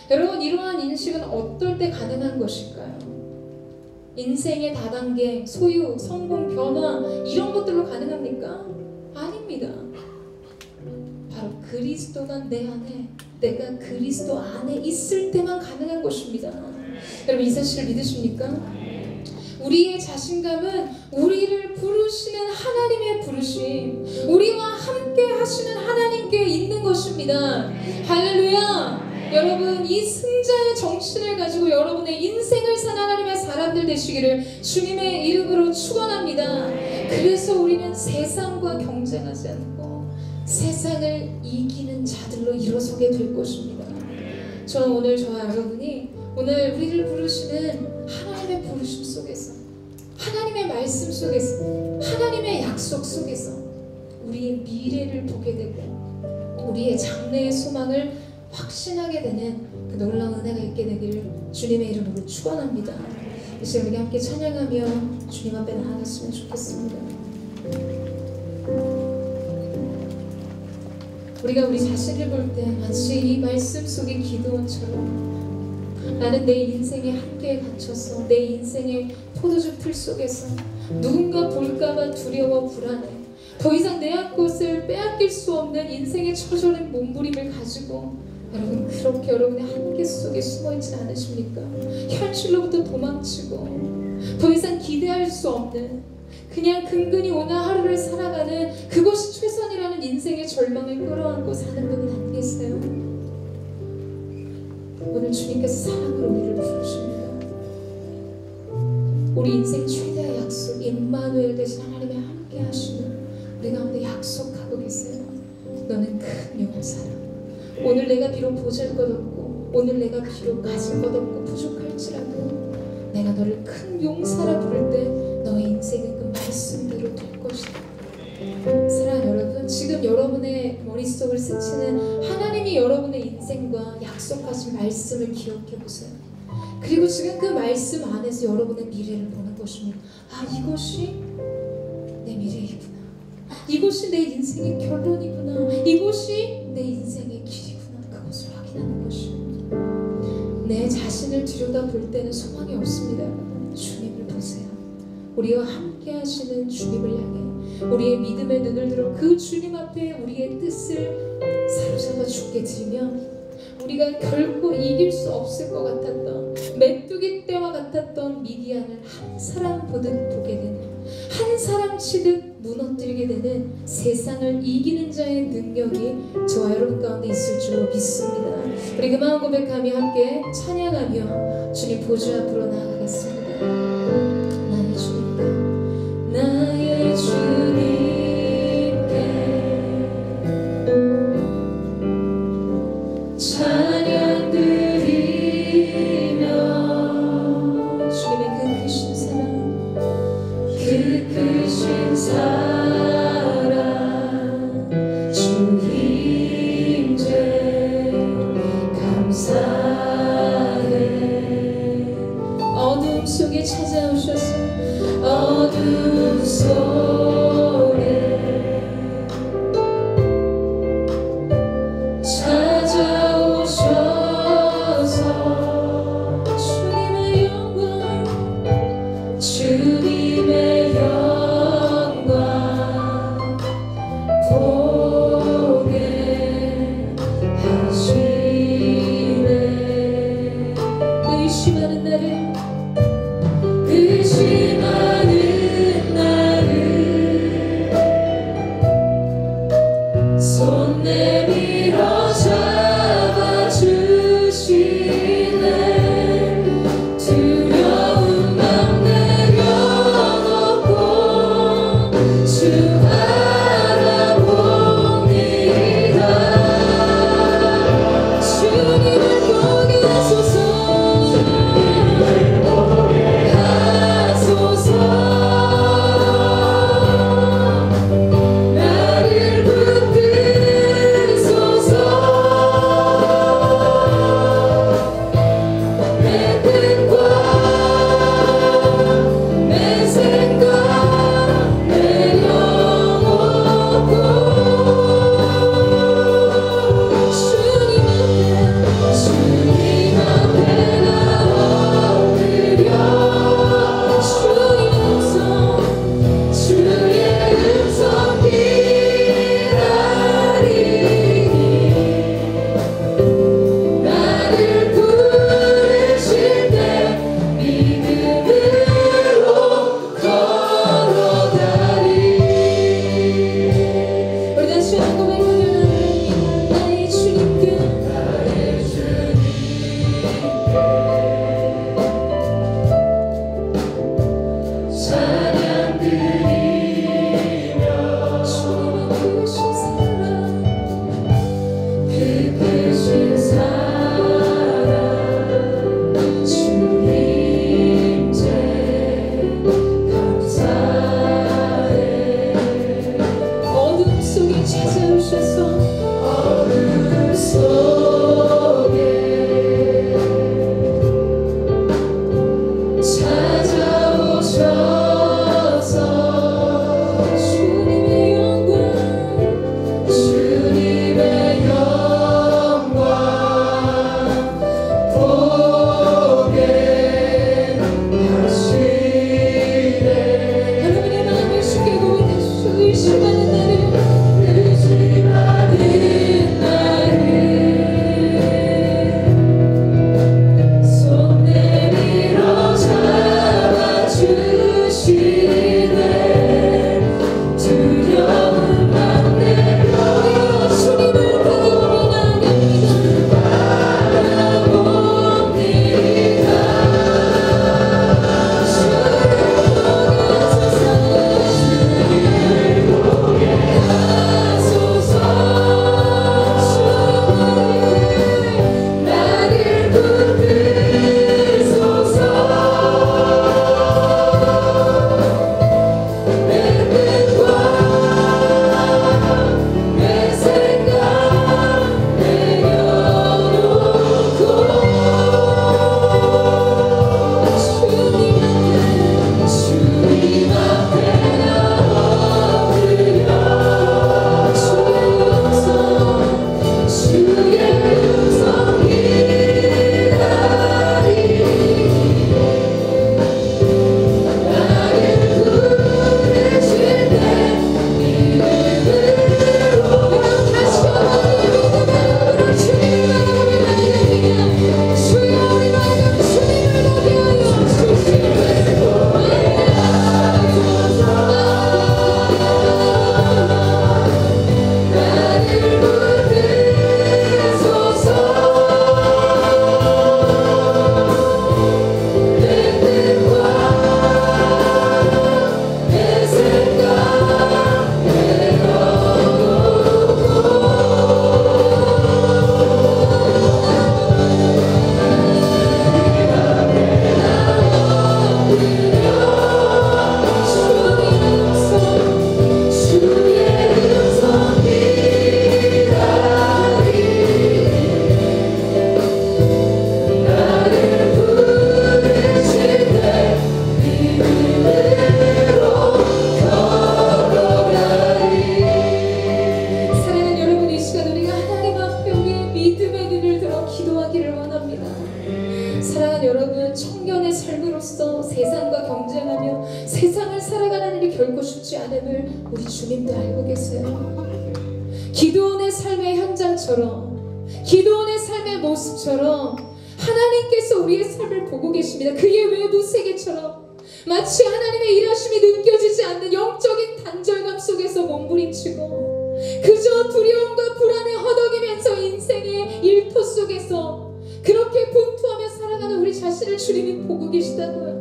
여러분, 이러한 인식은 어떨 때 가능한 것일까요? 인생의 다단계, 소유, 성공, 변화 이런 것들로 가능합니까? 아닙니다. 바로 그리스도가 내 안에, 내가 그리스도 안에 있을 때만 가능한 것입니다. 여러분, 이 사실을 믿으십니까? 우리의 자신감은 우리를 부르시는 하나님의 부르심, 우리와 함께 하시는 하나님께 있는 것입니다. 할렐루야! 여러분, 이 승자의 정신을 가지고 여러분의 인생을 산 하나님의 사람들 되시기를 주님의 이름으로 축원합니다. 그래서 우리는 세상과 경쟁하지 않고 세상을 이기는 자들로 일어서게 될 것입니다. 저는 오늘 저와 여러분이 오늘 우리를 부르시는 하나님의 부르심 속에서, 하나님의 말씀 속에서, 하나님의 약속 속에서 우리의 미래를 보게 되고 우리의 장래의 소망을 확신하게 되는 그 놀라운 은혜가 있게 되기를 주님의 이름으로 축원합니다. 이 시간 우리 함께 찬양하며 주님 앞에 나아갔으면 좋겠습니다. 우리가 우리 자신을 볼 때 마치 이 말씀 속의 기도원처럼 나는 내 인생의 한계에 갇혀서 내 인생의 포도주 틀 속에서 누군가 볼까봐 두려워 불안해, 더 이상 내 것을 빼앗길 수 없는 인생의 처절한 몸부림을 가지고 여러분, 그렇게 여러분의 한계 속에 숨어있지 않으십니까? 현실로부터 도망치고 더 이상 기대할 수 없는, 그냥 근근히 오늘 하루를 살아가는 그것이 최선이라는 인생의 절망을 끌어안고 사는 분은 안 계세요? 오늘 주님께서 사랑으로 우리를 부르십니다. 우리 인생 최대의 약속, 임마누엘 되신 하나님의 함께 하시는 우리 가운데 약속하고 계세요. 너는 큰 용사라. 오늘 내가 비록 보잘것없고 오늘 내가 비록 가진 것 없고 부족할지라도 내가 너를 큰 용사라 부를 때 너의 인생은 그 말씀대로 될 것이다. 사랑하는 여러분, 지금 여러분의 머릿속을 스치는 하나님이 여러분의 인생과 약속하신 말씀을 기억해 보세요. 그리고 지금 그 말씀 안에서 여러분의 미래를 보는 것입니다. 아, 이것이 내 미래이구나. 이것이 내 인생의 결론이구나. 이것이 내 인생의 길이구나. 그것을 확인하는 것입니다. 내 자신을 들여다볼 때는 소망이 없습니다. 주님을 보세요. 우리와 함께 하시는 주님을 향해 우리의 믿음의 눈을 들어 그 주님 앞에 우리의 뜻을 사로잡아 주께 드리면 우리가 결코 이길 수 없을 것 같았던, 메뚜기 떼와 같았던 미디안을 한 사람 보듯 보게 되는, 한 사람 치듯 무너뜨리게 되는 세상을 이기는 자의 능력이 저와 여러분 가운데 있을 줄로 믿습니다. 우리 그 마음 고백하며 함께 찬양하며 주님 보좌 앞으로 나아가겠습니다. 나의 주님께, 나의 주님께 찬양 드리며 주님의 그 크신 사랑, 그 크신 사랑, 주 임재 감사해. 어둠 속에 찾아오셔서 어둠 속에 찾아오셔서 주님의 영광, 주님의 영광 보게 하시네. 의심하는 나를, 의심하는 나를 손 내밀어 잡아주시네. 두려운 맘 내려놓고 찾아오셔서 어둠 속에 찾아오셔서 주님의 영광 보게 하시네. 여러분의 마음을 주께 고백해 주시고 의심하는 나를 의심하는 나를 손 내밀어 잡아주시네. 두려움 안 내려 주님을 바라보며 나아갑니다. 바라봅니다. 나를 부르소서. 내 뜻과 내 생각 내려놓고 주님 앞에 엎드려 주의 음성 기다리니 나를 부르실 때 믿음으로 다시 한번 믿음으로 주님을 바라보며 나아갑니다. 주여 우리 마음 주님을 보게 하여 나를 부르소서. 내 뜻과 내 생각 주의 음성 기다리니 나를 부르실 때 믿음으로 걸어가리. 사랑하는 여러분, 이 시간 우리가 하나님 앞에 우리의 믿음의 눈을 들어 기도하기를 원합니다. 사랑하는 여러분, 청년의 삶으로서 세상과 경쟁하며 세상을 살아가는 일이 결코 쉽지 않음을 우리 주님도 알고 계세요. 기도원의 삶의 현장처럼, 기도원의 삶의 모습처럼 하나님께서 우리의 삶을 보고 계십니다. 그의 외부 세계처럼 마치 하나님의 일하심이 느껴지지 않는 영적인 단절감 속에서 몸부림치고 그저 두려움과 불안에 허덕이면서 인생의 일터 속에서 그렇게 분투하며 살아가는 우리 자신을 주님이 보고 계시다고요.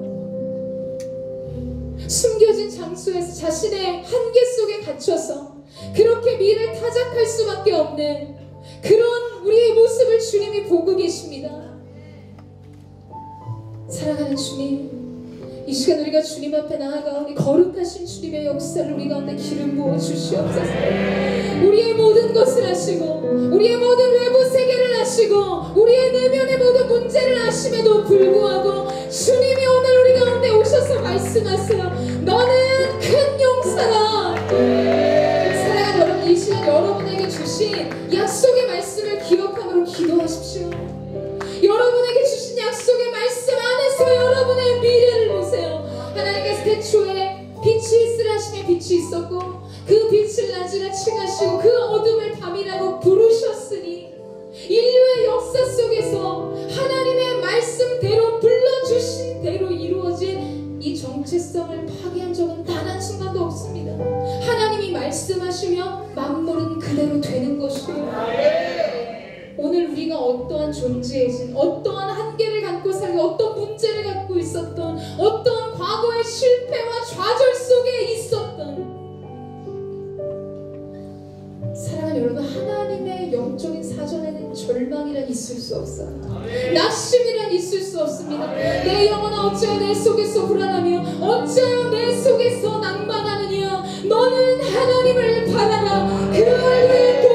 숨겨진 장소에서 자신의 한계 속에 갇혀서 그렇게 미래를 타작할 수밖에 없는 그런 우리의 모습을 주님이 보고 계십니다. 사랑하는 주님, 이 시간 우리가 주님 앞에 나아가오니 거룩하신 주님의 역사를 우리 가운데 기름 부어 주시옵소서. 우리의 모든 것을 아시고 우리의 모든 외부 세계를 아시고 우리의 내면의 모든 문제를 아심에도 불구하고 주님이 오늘 우리 가운데 오셔서 말씀하세요. 너는 큰 용사라. 사랑하는 여러분, 이 시간 여러분에게 주신 약속의 말씀을 기억함으로 기도하십시오. 여러분에게 주신 약속의 말씀 안에서 여러분의 미래를 보세요. 하나님께서 태초에 빛이 있으라 하시며 빛이 있었고 그 빛을 낮이라 칭하시고 그 어둠을 밤이라고 부르셨으니 인류의 역사 속에서 하나님의 말씀대로 불러주신 대로 이루어진 이 정체성을 파괴한 적은 단 한순간도 없습니다. 하나님이 말씀하시며 만물은 그대로 되는 것이에요. 오늘 우리가 어떠한 존재이신, 어떠한 한계를 갖고 살고 어떤 문제를 갖고 있었던, 어떠한 과거의 실패와 좌절 속에 있었던, 사랑하는 여러분, 하나님의 영적인 사전에는 절망이란 있을 수 없어요. 낙심이란 있을 수 없습니다. 내 영혼아 어찌하여 내 속에서 불안하며 어찌하여 내 속에서 낭만하느냐. 너는 하나님을 바라라. 그를 위해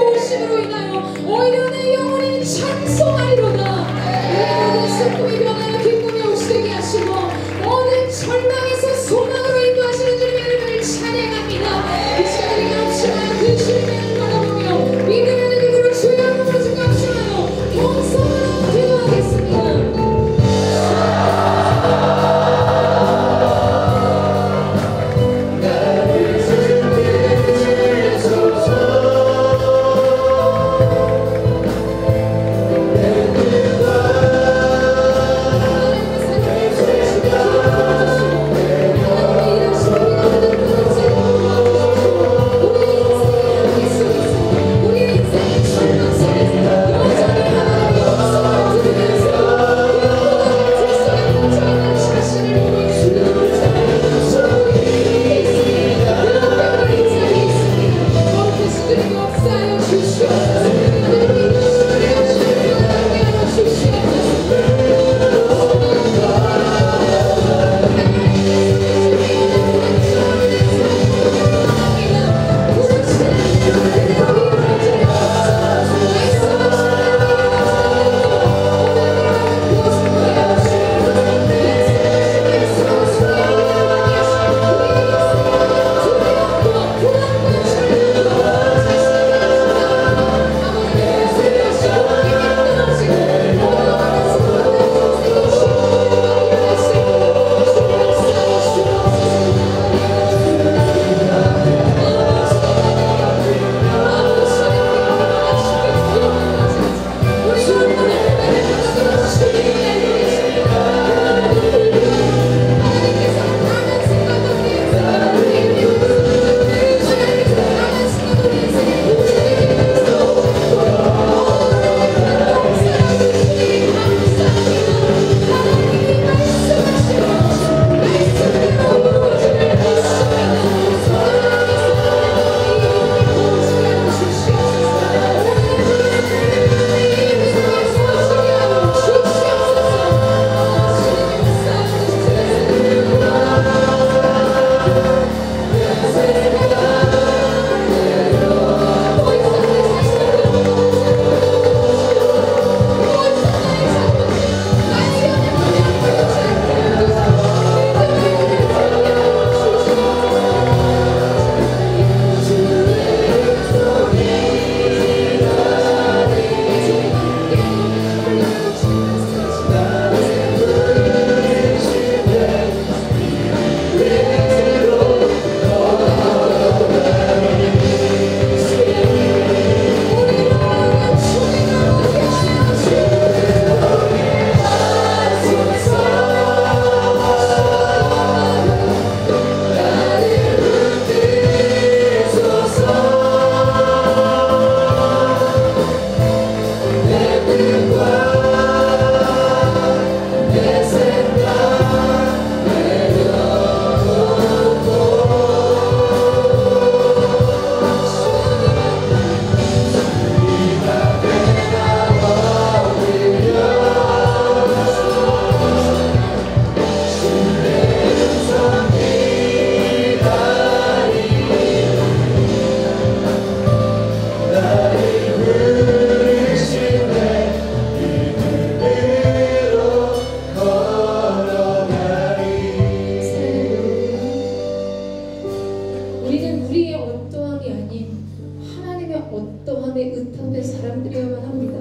어떠함에 의탁된 사람들이어야만 합니다.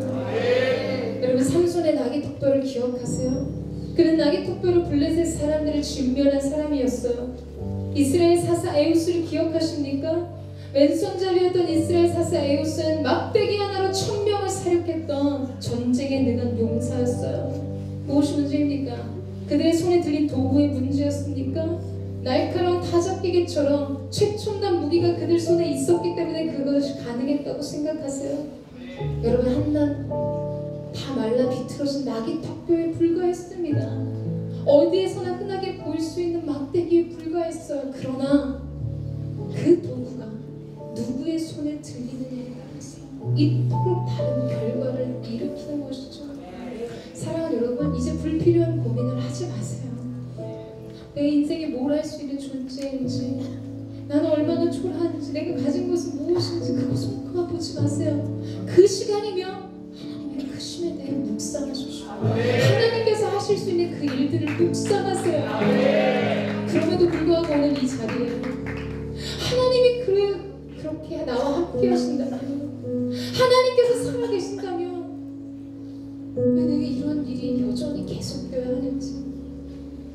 여러분, 삼손의 나귀 턱뼈를 기억하세요? 그는 나귀 턱뼈로 블레셋 사람들을 진멸한 사람이었어요. 이스라엘 사사 에우스를 기억하십니까? 왼손잡이였던 이스라엘 사사 에우스는 막대기 하나로 1000명을 사륙했던 전쟁에 능한 용사였어요. 무엇이 문제입니까? 그들의 손에 들린 도구의 문제였습니까? 날카로운 타작기계처럼 최첨단 무기가 그들 손에 있었기 때문에 그것이 가능했다고 생각하세요? 여러분, 한낱 다 말라 비틀어진 나귀 턱뼈에 불과했습니다. 어디에서나 흔하게 보일 수 있는 막대기에 불과했어요. 그러나 그 도구가 누구의 손에 들리느냐에 따라서 이토록 다른 결과를 일으키는 것이죠. 사랑하는 여러분, 이제 불필요한 고민을 하지 마세요. 내 인생에 뭘 할 수 있는 존재인지, 나는 얼마나 초라한지, 내가 가진 것은 무엇인지 그것을 그만 보지 마세요. 그 시간이면 하나님의 크심에 대해 묵상하십시오. 하나님께서 하실 수 있는 그 일들을 묵상하세요. 그럼에도 불구하고 오늘 이 자리에 하나님이 그렇게 나와 함께 하신다면, 하나님께서 살아계신다면 왜 내게 이런 일이 여전히 계속되어야 하는지,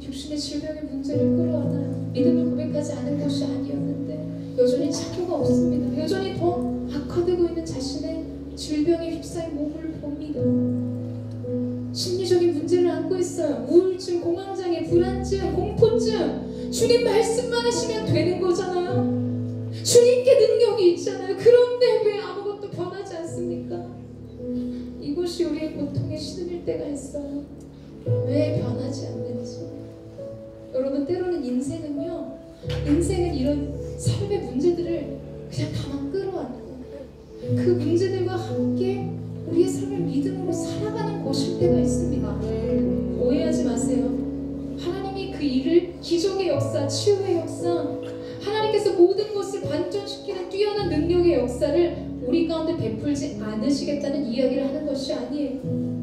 육신의 질병의 문제를 끌어안아요. 믿음을 고백하지 않은 것이 아니었는데 여전히 착오가 없습니다. 여전히 더 악화되고 있는 자신의 질병에 휩싸인 몸을 봅니다. 심리적인 문제를 안고 있어요. 우울증, 공황장애, 불안증, 공포증. 주님 말씀만 하시면 되는 거잖아요. 주님께 능력이 있잖아요. 그런데 왜 아무것도 변하지 않습니까? 이것이 우리의 고통의 시든일 때가 있어요. 왜 변하지 않는지. 여러분, 때로는 인생은 이런 삶의 문제들을 그냥 다만 끌어안고 그 문제들과 함께 우리의 삶을 믿음으로 살아가는 것일 때가 있습니다. 오해하지 마세요. 하나님이 그 일을, 기적의 역사, 치유의 역사, 하나님께서 모든 것을 반전시키는 뛰어난 능력의 역사를 우리 가운데 베풀지 않으시겠다는 이야기를 하는 것이 아니에요.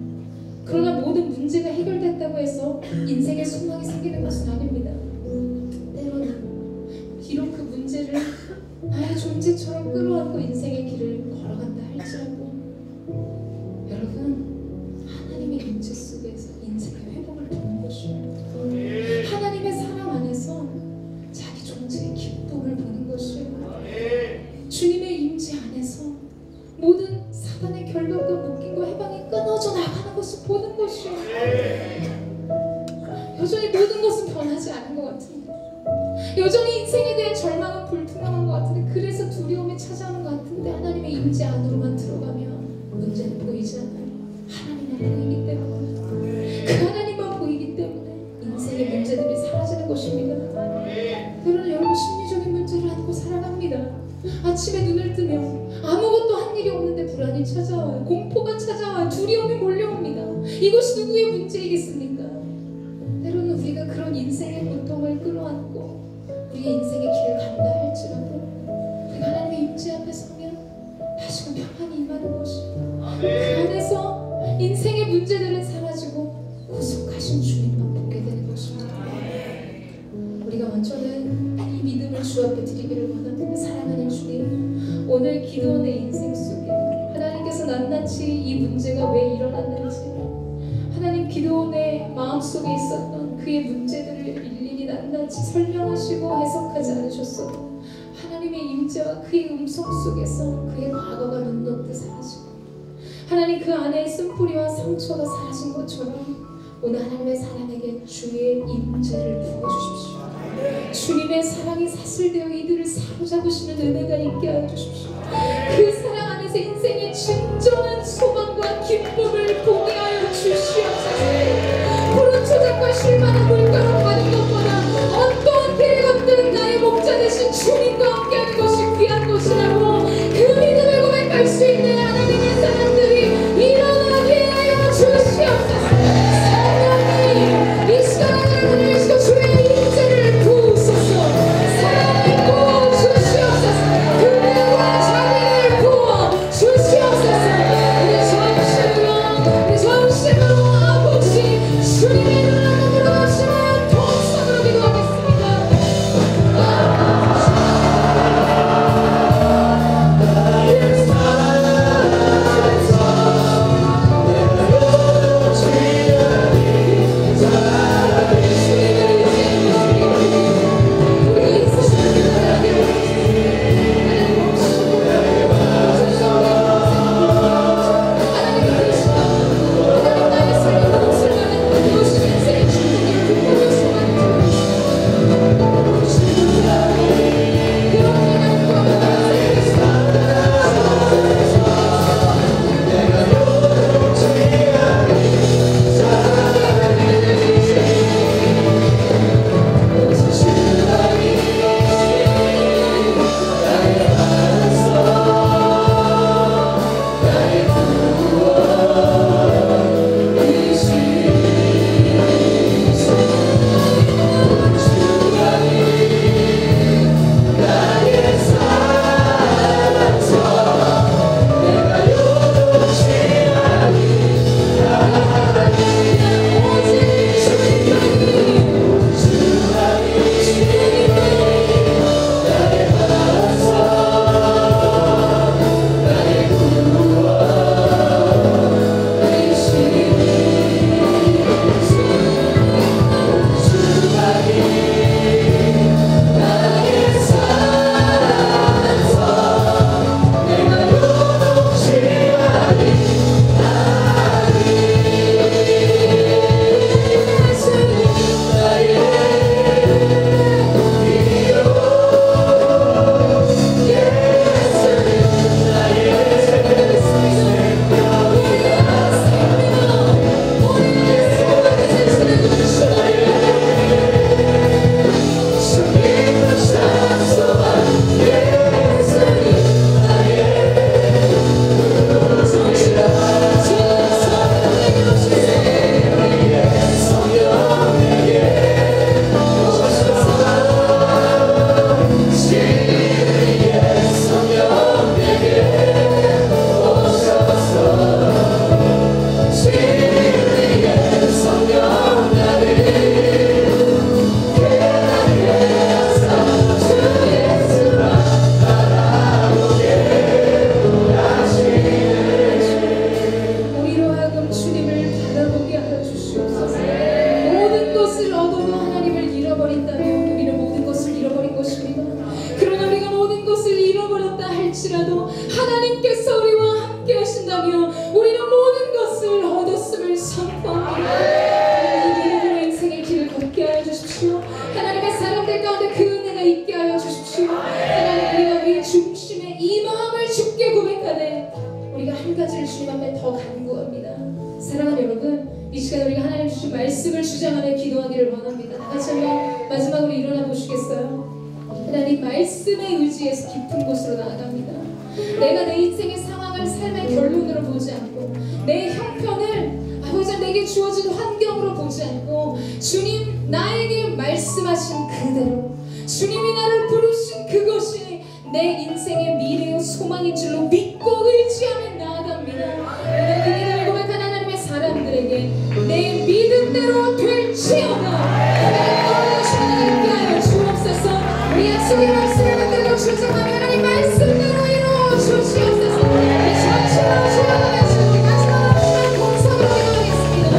그러나 모든 문제가 해결됐다고 해서 인생에 소망이 생기는 것은 아닙니다. 때로는 비록 그 문제를 나의 존재처럼 끌어안고 인생의 길을 걸어간다 할지라도, 여러분, 하나님의 임재 속에서 인생의 회복을 보는 것이에요. 하나님의 사랑 안에서 자기 존재의 기쁨을 보는 것이에요. 주님의 임재 안에서 모든 사단의 결박과 묶임과 해방이 끊어져 나가는 것을 보는 것이에요. 여전히 모든 것은 변하지 않은 것 같은데, 여전히 인생에 대한 절망은 불투명한 것 같은데, 그래서 두려움이 찾아오는 것 같은데, 하나님의 임재 안으로만 들어가면 문제는 보이지 않아요. 하나님만 보이기 때문에, 그 하나님만 보이기 때문에 인생의 문제들이 사라지는 것입니다. 그러나 여러분, 심리적인 문제를 안고 살아갑니다. 아침에 눈을 뜨면 아무것도 한 일이 없는데 불안이 찾아와요. 공포가 찾아와요. 두려움이 몰려옵니다. 이것이 누구의 문제이겠습니까? 때로는 우리가 그런 인생의 고통을 끌어안고 우리의 인생의 길을 간다 할지라도, 우리가 하나님의 임재 앞에 서면 다시금 평안이 임하는 것입니다. 그 안에서 인생의 문제들은 사라지고 구속하신 주님만 보게 되는 것입니다. 우리가 먼저는 이 믿음을 주 앞에 드리기를 원합니다. 사랑하는 주님, 오늘 기도원의 인생 속에 하나님께서 낱낱이 이 문제가 왜 일어났는지, 하나님 기도원의 마음속에 있었던 그의 문제들을 일일이 낱낱이 설명하시고 해석하지 않으셨어도 하나님의 임재와 그의 음성 속에서 그의 과거가 눈 녹듯 사라지고, 하나님 그 안에 쓴뿌리와 상처가 사라진 것처럼 오늘 하나님의 사람에게 주의 임재를 부어주십시오. 주님의 사랑이 사슬되어 이들을 사로잡으시는 은혜가 있게 하여 주십시오. 그 사랑 안에서 인생의 진정한 소망과 기쁨을 보게 하여 주시옵소서. 푸른 초장과 실만한 물가로 가는 것보다 어떠한 길을 걷든 나의 목자 되신 주님과 함께하는 것이 귀한 것이라고, 그 믿음을 고백할 수 있는 하나님의 사람들이 일어나게 하여 주시옵소서. 하나님, 이 시간을 보내시고 주의 임재를 부으소서. 사랑을 부어 주시옵소서. 그대와 자비를 부어 하신다며 우리는 모든 것을 얻었음을 선포합니다. 이 믿음으로 인생의 길을 걷게 하여 주십시오. 하나님의 사람들 가운데 그 은혜가 있게 하여 주십시오. 하나님, 우리가 우리의 중심에 이 마음을 주께 고백하되 우리가 한 가지를 주님 앞에 더 간구합니다. 사랑하는 여러분, 이 시간에 우리가 하나님 주신 말씀을 주장하며 기도하기를 원합니다. 다 같이 한번 마지막으로 일어나 보시겠어요? 하나님 말씀에 의지해서 깊은 곳으로 나아갑니다. 내가 내 인생의 상황을 삶의 결론으로 보지 않고 내 형편을 아버지 내게 주어진 환경으로 보지 않고 주님 나에게 말씀하신 그대로 주님이 나를 부르신 그것이 내 인생의 미래의 소망인 줄로 믿고 의지하며 나아갑니다. 오늘 그 믿음을 고백한 하나님의 사람들에게 내 믿음대로 될지어다. 하나님 주님을 위하여 주옵소서. 우리 약속의 말씀을 받들고 주장하며 하나님 말씀대로 이루어 주시옵소서. 이 전체로 주여가면서 우리 마지막으로 공성으로 기도하겠습니다.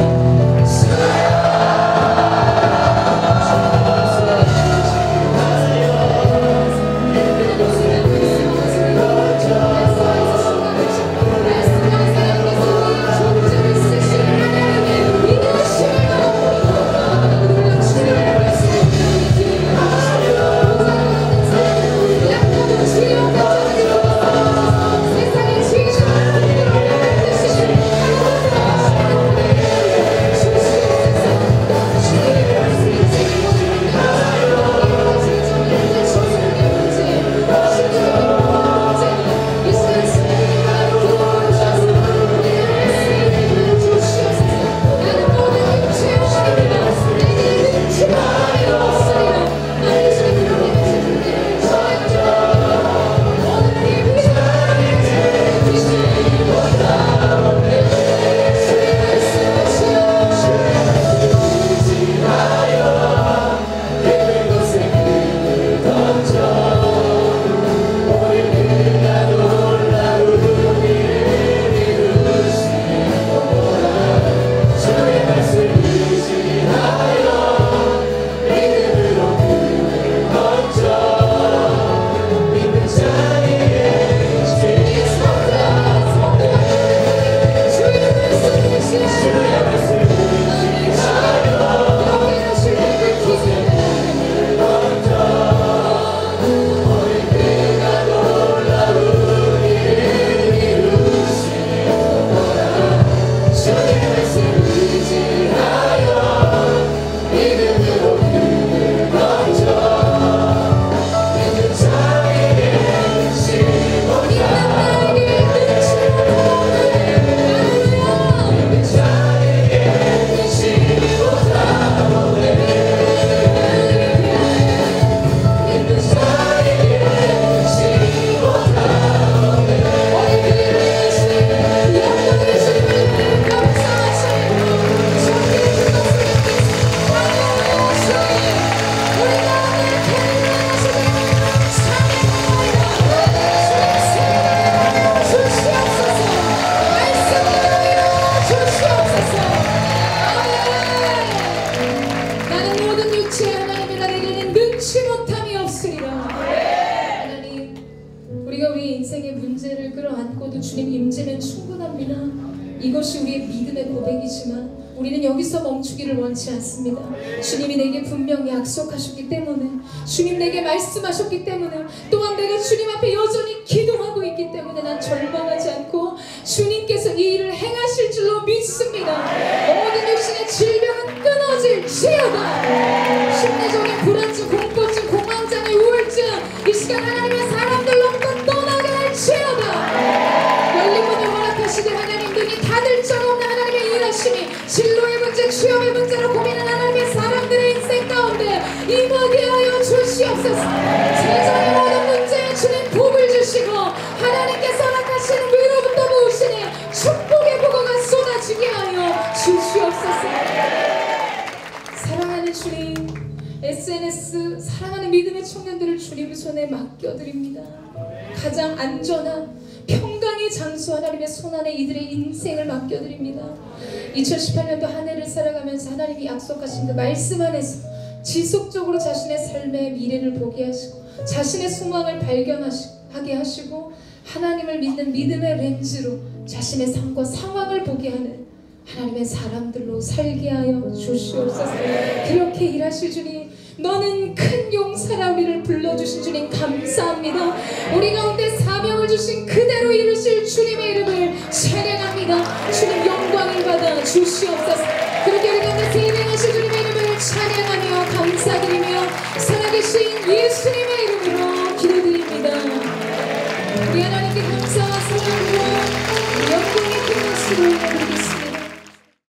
이것이 우리의 믿음의 고백이지만 우리는 여기서 멈추기를 원치 않습니다. 주님이 내게 분명히 약속하셨기 때문에, 주님 내게 말씀하셨기 때문에, 또한 내가 주님 앞에 여전히 기도하고 있기 때문에 난 절망하지 않고 주님께서 이 일을 행하실 줄로 믿습니다. 모든 육신의 질병은 끊어질지어다. 심리적인 불안증, 공포증, 공황장애, 우울증 이 시간 하나님의 사람들로부터 떠나게 할지어다. 열림문을 허락하시되 하나님 눈이 닫을 적 없는 하나님의 일하심이 진로의 문제, 취업의 문제로 고민하는 하나님의 사람들의 인생 가운데 임하게 하여 주시옵소서. 세상의 모든 문제에 주님 복을 주시고 하나님께서 허락하시는 위로부터 부으시니 축복의 보고가 쏟아지게 하여 주시옵소서. 사랑하는 주님, SNS 사랑하는 믿음의 청년들을 주님 손에 맡겨드립니다. 가장 안전한 평강의 장수 하나님의 손안에 이들의 인생을 맡겨드립니다. 2018년도 한 해를 살아가면서 하나님이 약속하신 그 말씀 안에서 지속적으로 자신의 삶의 미래를 보게 하시고 자신의 소망을 발견하게 하시고 하나님을 믿는 믿음의 렌즈로 자신의 삶과 상황을 보게 하는 하나님의 사람들로 살게 하여 주시옵소서. 그렇게 일하실 주님, 너는 큰 용사라 우리를 불러주신 주님 감사합니다. 우리 가운데 사명을 주신 그대로 이루실 주님의 이름을 찬양합니다. 주님 영광을 받아 주시옵소서. 그렇게 우리 가운데 세례하실 주님의 이름을 찬양하며 감사드리며 살아계신 예수님의 이름으로 기도드립니다. 우리 하나님께 감사와 사랑과 영광의 큰 것으로